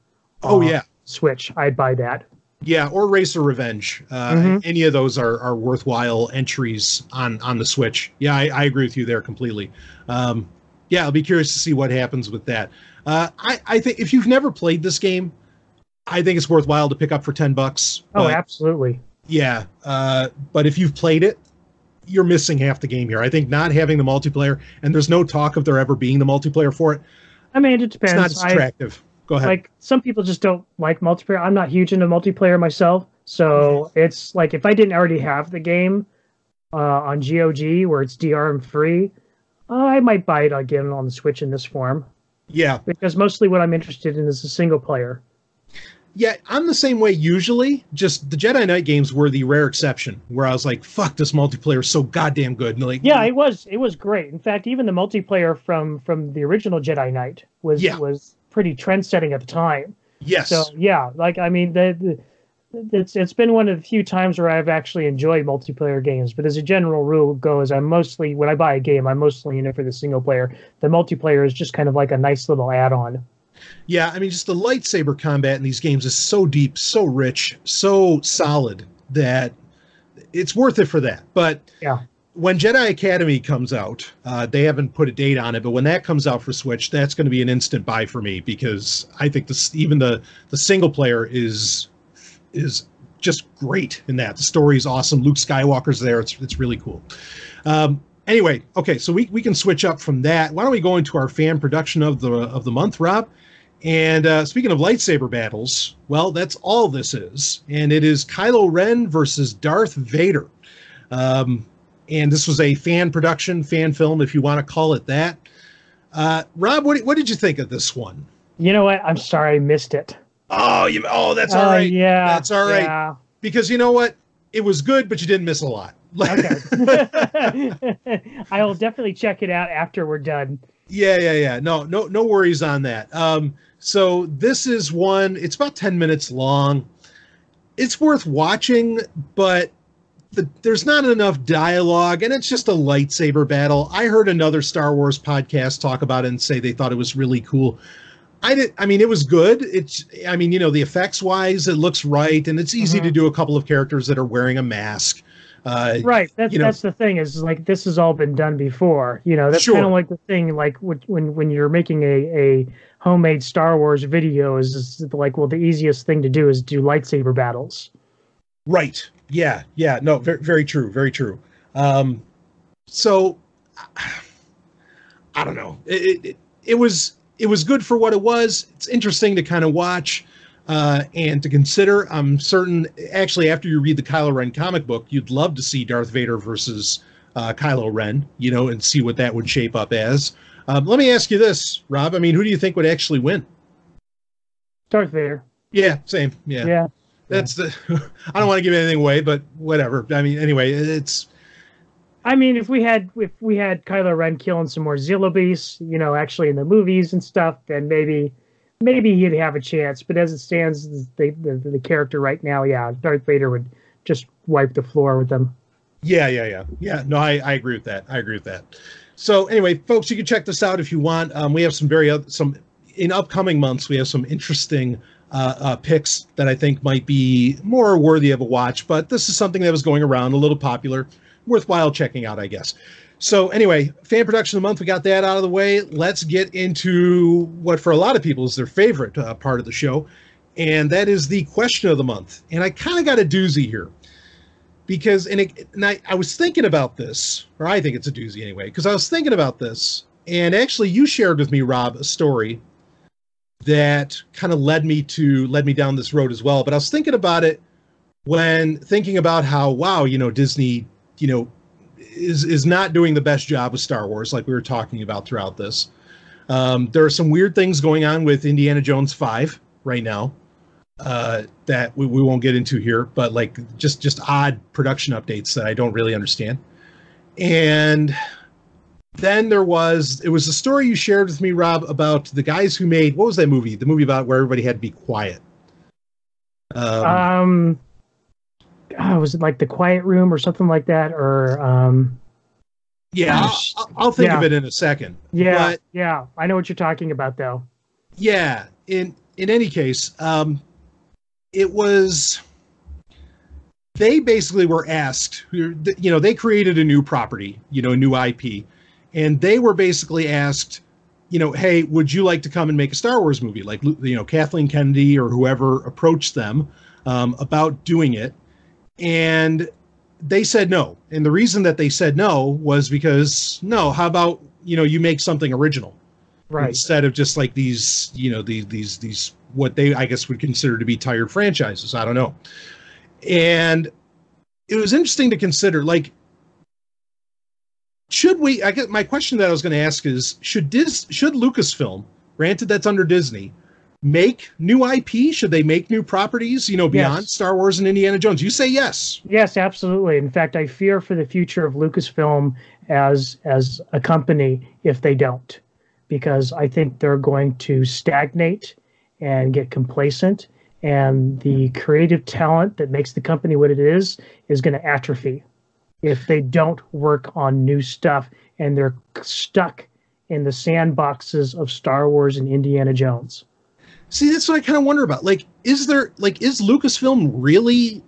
Switch, I'd buy that. Yeah, or Racer Revenge. Any of those are worthwhile entries on the Switch. Yeah, I agree with you there completely. I'll be curious to see what happens with that. I think if you've never played this game, I think it's worthwhile to pick up for $10. Oh, absolutely. Yeah, but if you've played it, you're missing half the game here. I think not having the multiplayer, and there's no talk of there ever being the multiplayer for it. I mean, it depends. It's not attractive. Go ahead. Like, some people just don't like multiplayer. I'm not huge into multiplayer myself, so it's like if I didn't already have the game on GOG where it's DRM free, I might buy it again on the Switch in this form. Yeah. Because mostly what I'm interested in is the single player. Yeah, I'm the same way usually. Just the Jedi Knight games were the rare exception where I was like, fuck, this multiplayer is so goddamn good. And like, yeah, it was great. In fact, even the multiplayer from the original Jedi Knight was pretty trend-setting at the time. Yes. So, yeah, like, I mean, it's been one of the few times where I've actually enjoyed multiplayer games. But as a general rule goes, when I buy a game, I'm mostly in it for the single player. The multiplayer is just kind of like a nice little add-on. Yeah, I mean, just the lightsaber combat in these games is so deep, so rich, so solid that it's worth it for that. But when Jedi Academy comes out, they haven't put a date on it, but when that comes out for Switch, that's going to be an instant buy for me because I think even the single player is just great in that. The story is awesome. Luke Skywalker's there. It's really cool. Anyway, okay, so we can switch up from that. Why don't we go into our fan production of the month, Rob? And speaking of lightsaber battles, well, that's all this is. And it is Kylo Ren versus Darth Vader. And this was a fan production, fan film, if you want to call it that. Rob, what did you think of this one? You know what? I'm sorry I missed it. Oh, that's all right. Yeah. That's all right. Yeah. Because you know what? It was good, but you didn't miss a lot. Okay. I will definitely check it out after we're done. Yeah. No worries on that. So this is one, it's about 10 minutes long. It's worth watching, but there's not enough dialogue, and it's just a lightsaber battle. I heard another Star Wars podcast talk about it and say they thought it was really cool. I mean, it was good. The effects wise, it looks right, and it's easy to do a couple of characters that are wearing a mask. Right. That's the thing is like this has all been done before. That's kind of like the thing like when you're making a homemade Star Wars video is like, well, the easiest thing to do is do lightsaber battles. Right. Yeah. No, very, very true. Very true. So I don't know. It was good for what it was. It's interesting to kind of watch. And to consider, I'm certain, actually, after you read the Kylo Ren comic book, you'd love to see Darth Vader versus Kylo Ren, and see what that would shape up as. Let me ask you this, Rob. I mean, who do you think would actually win? Darth Vader. Yeah, same. Yeah. That's the. I don't want to give anything away, but whatever. I mean, anyway, it's. I mean, if we had Kylo Ren killing some more Zillo beasts, actually in the movies and stuff, then maybe he'd have a chance. But as it stands, the character right now, Darth Vader would just wipe the floor with them. Yeah. No, I agree with that. So anyway, folks, you can check this out if you want. We have some in upcoming months. We have some interesting picks that I think might be more worthy of a watch. But this is something that was going around, a little popular, worthwhile checking out, I guess. So anyway, fan production of the month, we got that out of the way. Let's get into what for a lot of people is their favorite part of the show, and that is the question of the month. And I kind of got a doozy here because, I was thinking about this, or I think it's a doozy anyway, because I was thinking about this, and actually you shared with me, Rob, a story that kind of led me down this road as well. But I was thinking about it when thinking about how, wow, Disney, is not doing the best job with Star Wars, like we were talking about throughout this. There are some weird things going on with Indiana Jones 5 right now that we won't get into here, but like just odd production updates that I don't really understand. And then it was a story you shared with me, Rob, about the guys who made, what was that movie? The movie about where everybody had to be quiet. Was it like The Quiet Room or something like that? Or I'll think of it in a second. Yeah, I know what you're talking about, though. Yeah, in any case, it was. They basically were asked. They created a new property, a new IP, and they were basically asked, hey, would you like to come and make a Star Wars movie? Like, Kathleen Kennedy or whoever approached them about doing it. And they said no. And the reason that they said no was because, how about, you make something original? Right. Instead of just like these, these what they, I guess, would consider to be tired franchises. I don't know. And it was interesting to consider, like, my question that I was going to ask is, should Lucasfilm, granted that's under Disney, make new IP? Should they make new properties, beyond Star Wars and Indiana Jones? You say yes. Yes, absolutely. In fact, I fear for the future of Lucasfilm as a company if they don't, because I think they're going to stagnate and get complacent, and the creative talent that makes the company what it is going to atrophy if they don't work on new stuff and they're stuck in the sandboxes of Star Wars and Indiana Jones. See, that's what I kind of wonder about. Like, is Lucasfilm really?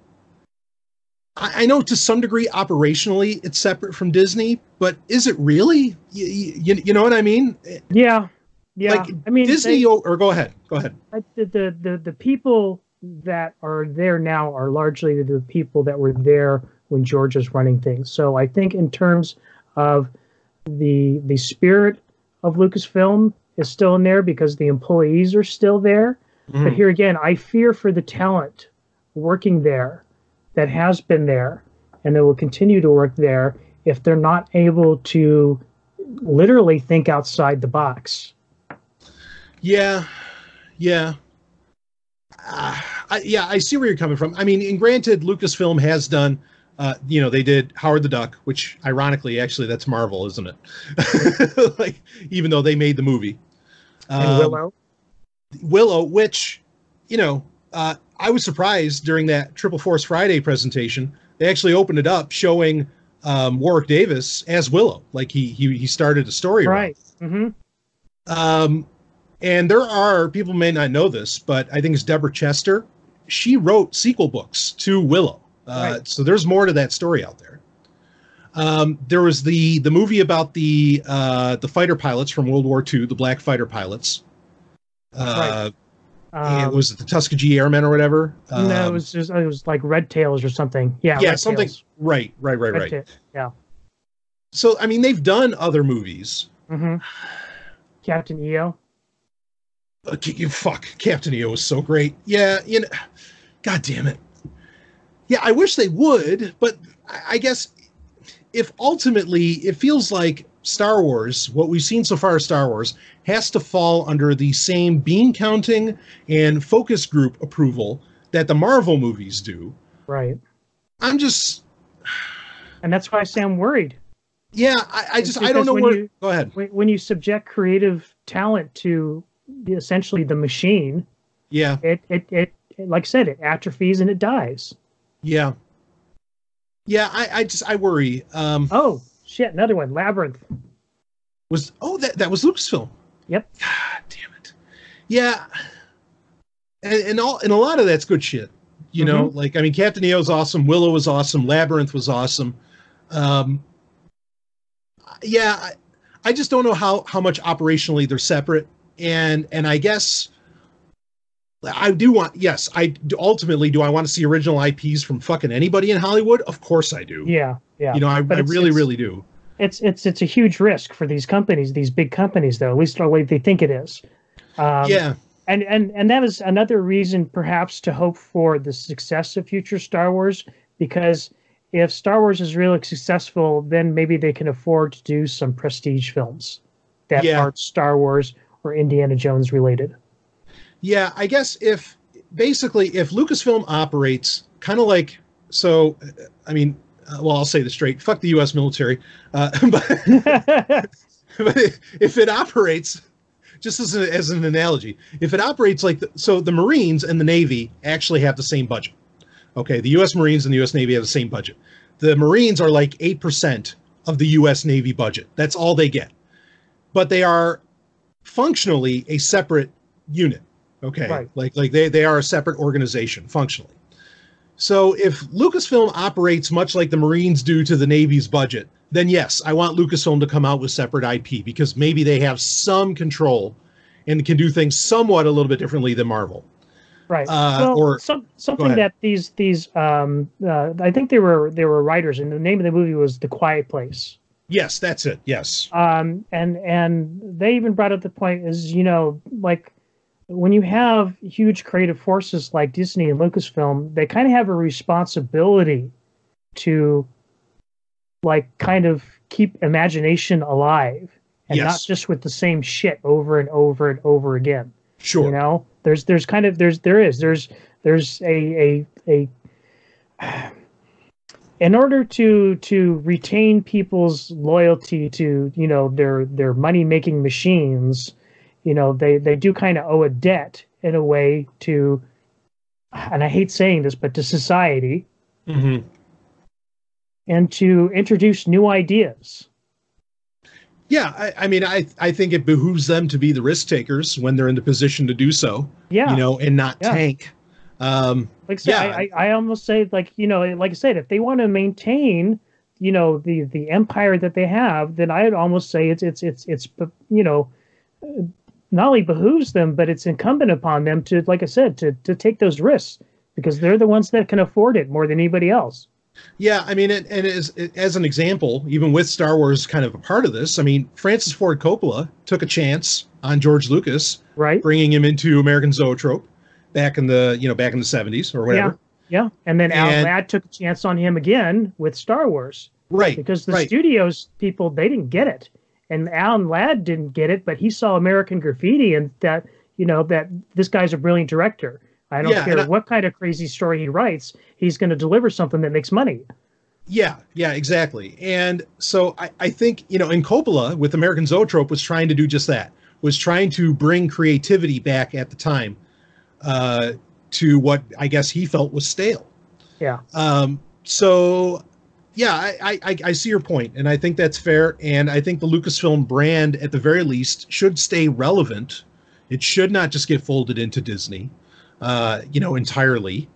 I know to some degree operationally it's separate from Disney, but is it really? You know what I mean? Yeah. Like, I mean, Disney. Or go ahead. The people that are there now are largely the people that were there when George was running things. So I think in terms of the spirit of Lucasfilm is still in there because the employees are still there. Mm. But here again, I fear for the talent working there that has been there and that will continue to work there if they're not able to literally think outside the box. Yeah. I see where you're coming from. I mean, and granted, Lucasfilm has done, they did Howard the Duck, which ironically, actually, that's Marvel, isn't it? Like, even though they made the movie. And Willow, which, I was surprised during that Triple Force Friday presentation. They actually opened it up showing Warwick Davis as Willow. Like he started a story. Right. Mm-hmm. And there are, people may not know this, but I think it's Deborah Chester. She wrote sequel books to Willow. Right. So there's more to that story out there. There was the movie about the fighter pilots from World War II, the black fighter pilots. Right. And was it the Tuskegee Airmen or whatever? No, it was like Red Tails or something. Yeah, Red something. Tails. Right. Yeah. So I mean, they've done other movies. Mm-hmm. Captain EO. Fuck, Captain EO was so great. Yeah, God damn it. Yeah, I wish they would, but I guess if ultimately it feels like Star Wars, what we've seen so far of Star Wars, has to fall under the same bean counting and focus group approval that the Marvel movies do. Right. I'm just... And that's why I say I'm worried. Yeah, I don't know where... Go ahead. When you subject creative talent to essentially the machine, yeah, it like I said, it atrophies and it dies. Yeah. Yeah, I worry. Oh, shit, another one, Labyrinth. That was Lucasfilm. Yep. God damn it. Yeah. And a lot of that's good shit. You know, like, I mean, Captain EO's awesome, Willow was awesome, Labyrinth was awesome. Yeah, I just don't know how much operationally they're separate. And I guess I do want, yes, ultimately, do I want to see original IPs from fucking anybody in Hollywood? Of course I do. Yeah, yeah. You know, I really do. It's a huge risk for these companies, these big companies, though, at least the way they think it is. Yeah. And that is another reason, perhaps, to hope for the success of future Star Wars, because if Star Wars is really successful, then maybe they can afford to do some prestige films that aren't Star Wars or Indiana Jones related. Yeah, I guess if Lucasfilm operates kind of like, so, I mean, well, I'll say this straight, fuck the U.S. military, but if it operates, just as an analogy, if it operates like, the Marines and the Navy actually have the same budget. Okay, the U.S. Marines and the U.S. Navy have the same budget. The Marines are like 8% of the U.S. Navy budget. That's all they get. But they are functionally a separate unit. Okay, right. like they are a separate organization functionally. So if Lucasfilm operates much like the Marines do to the Navy's budget, then yes, I want Lucasfilm to come out with separate IP because maybe they have some control and can do things somewhat a little bit differently than Marvel. Right. Something that these I think they were writers, and the name of the movie was The Quiet Place. Yes, that's it. Yes. And they even brought up the point is, you know, like, when you have huge creative forces like Disney and Lucasfilm, they kind of have a responsibility to, like, kind of keep imagination alive and not just with the same shit over and over and over again. Sure. You know, there's a in order to retain people's loyalty to, you know, their money making machines, you know, they do kind of owe a debt in a way to, and I hate saying this, but to society, and to introduce new ideas. Yeah, I mean, I think it behooves them to be the risk takers when they're in the position to do so. Yeah, you know, and not tank. Like I said, I almost say, like, you know, like I said, if they want to maintain, you know, the empire that they have, then I'd almost say it's you know, not only behooves them, but it's incumbent upon them to, like I said, to take those risks because they're the ones that can afford it more than anybody else. Yeah, I mean, and as an example, even with Star Wars kind of a part of this, I mean, Francis Ford Coppola took a chance on George Lucas, right, bringing him into American Zoetrope back in the 70s or whatever. Yeah. And then Alan Ladd took a chance on him again with Star Wars. Right. Because the studios people, they didn't get it. And Alan Ladd didn't get it, but he saw American Graffiti and that, you know, that this guy's a brilliant director. I don't care what kind of crazy story he writes. He's going to deliver something that makes money. Yeah, exactly. And so I think, you know, in Coppola with American Zoetrope was trying to do just that, was trying to bring creativity back at the time to what I guess he felt was stale. Yeah. So, yeah, I see your point, and I think that's fair. And I think the Lucasfilm brand, at the very least, should stay relevant. It should not just get folded into Disney. You know, entirely,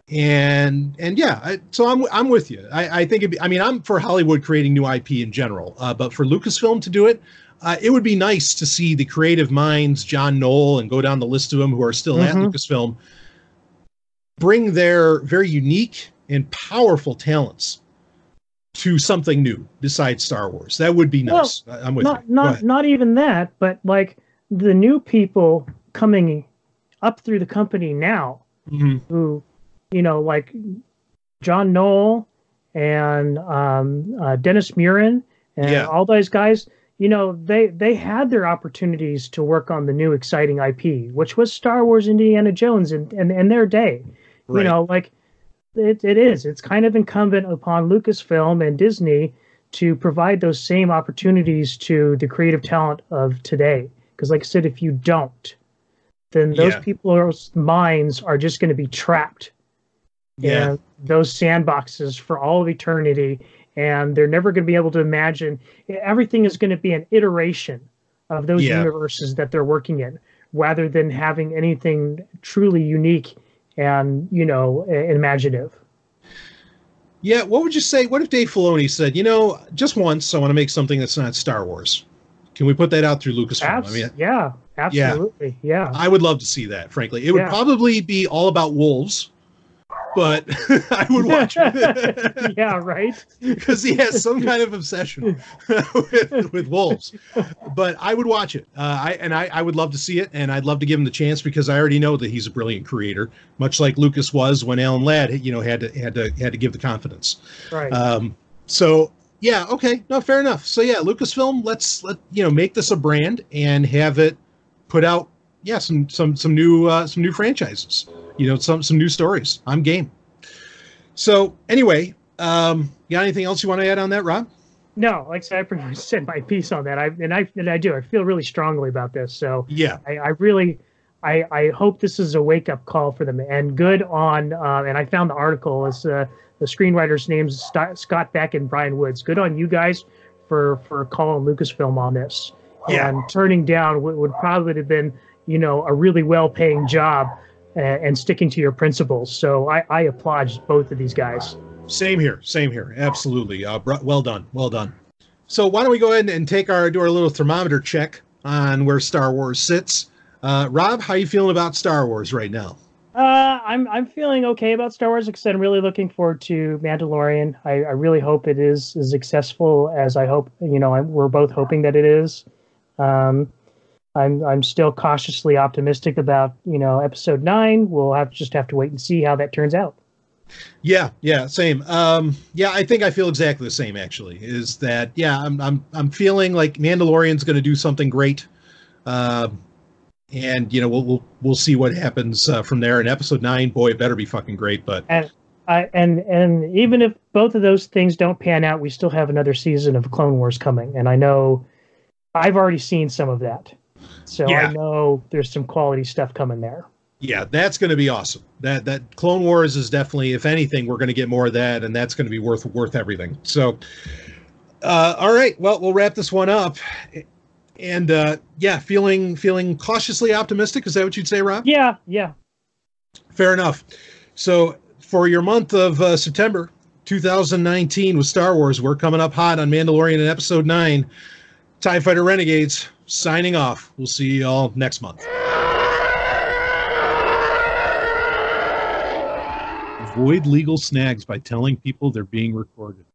and yeah, so I'm with you. I think I'm for Hollywood creating new IP in general, but for Lucasfilm to do it, it would be nice to see the creative minds, John Knoll, and go down the list of them who are still at Lucasfilm, bring their very unique and powerful talents to something new besides Star Wars. That would be nice. I'm with you. Not even that, but like the new people coming up through the company now, who, like John Knoll and Dennis Muren and all those guys, they had their opportunities to work on the new exciting IP, which was Star Wars, Indiana Jones, in their day. Right. It's kind of incumbent upon Lucasfilm and Disney to provide those same opportunities to the creative talent of today. Because, like I said, if you don't, then those people's minds are just going to be trapped in those sandboxes for all of eternity, and they're never going to be able to imagine. Everything is going to be an iteration of those universes that they're working in, rather than having anything truly unique and, imaginative. Yeah, what would you say? What if Dave Filoni said, just once I want to make something that's not Star Wars? Can we put that out through Lucasfilm? Yeah, absolutely. Yeah. I would love to see that, frankly. It would probably be all about wolves, but I would watch it. Yeah, right? Because he has some kind of obsession with wolves. But I would watch it. I would love to see it, and I'd love to give him the chance because I already know that he's a brilliant creator, much like Lucas was when Alan Ladd, had to give the confidence. Right. So yeah, okay, no, fair enough. So yeah, Lucasfilm, let's make this a brand and have it put out some new franchises. Some new stories. I'm game. So anyway, got anything else you want to add on that, Rob? No, like I said, I pretty much said my piece on that. I feel really strongly about this. So yeah, I hope this is a wake up call for them. And good on. And I found the article. It's the screenwriter's name's Scott Beck and Brian Woods. Good on you guys for calling Lucasfilm on this and turning down what would probably have been a really well paying job. And sticking to your principles. So I applaud both of these guys. Same here. Absolutely. Well done. So why don't we go ahead and do our little thermometer check on where Star Wars sits. Rob, how are you feeling about Star Wars right now? I'm feeling okay about Star Wars because I'm really looking forward to Mandalorian. I really hope it is as successful as I hope. We're both hoping that it is. I'm still cautiously optimistic about, episode 9. We'll just have to wait and see how that turns out. Yeah, same. I think I feel exactly the same actually. Is that I'm feeling like Mandalorian's going to do something great. And we'll see what happens from there. In episode 9, boy, it better be fucking great, but and even if both of those things don't pan out, we still have another season of Clone Wars coming, and I know I've already seen some of that. So I know there's some quality stuff coming there. Yeah, that's going to be awesome. That Clone Wars is definitely, if anything, we're going to get more of that, and that's going to be worth everything. So, all right, well, we'll wrap this one up. And feeling cautiously optimistic. Is that what you'd say, Rob? Yeah. Fair enough. So for your month of September 2019 with Star Wars, we're coming up hot on Mandalorian in episode 9. TIE Fighter Renegades signing off. We'll see you all next month. Avoid legal snags by telling people they're being recorded.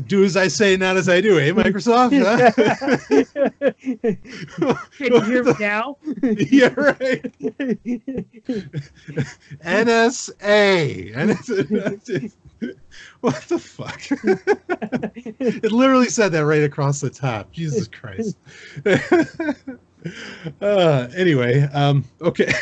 Do as I say, not as I do, eh, Microsoft? Can you hear me now? Yeah, right. NSA. What the fuck? It literally said that right across the top. Jesus Christ. Anyway, okay.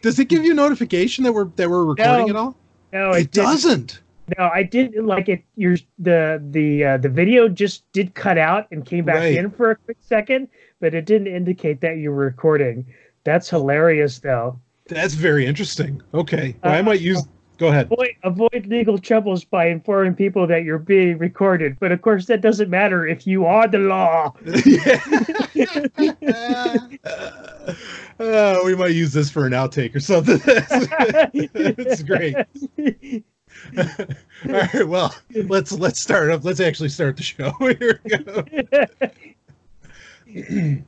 Does it give you a notification that we're recording at all? No, it doesn't. No, I did like it. The video just did cut out and came back in for a quick second, but it didn't indicate that you were recording. That's hilarious, though. That's very interesting. Okay, well, I might use. Go ahead. Avoid legal troubles by informing people that you're being recorded. But of course, that doesn't matter if you are the law. We might use this for an outtake or something. It's great. All right. Well, let's start up. Let's actually start the show. Here we go.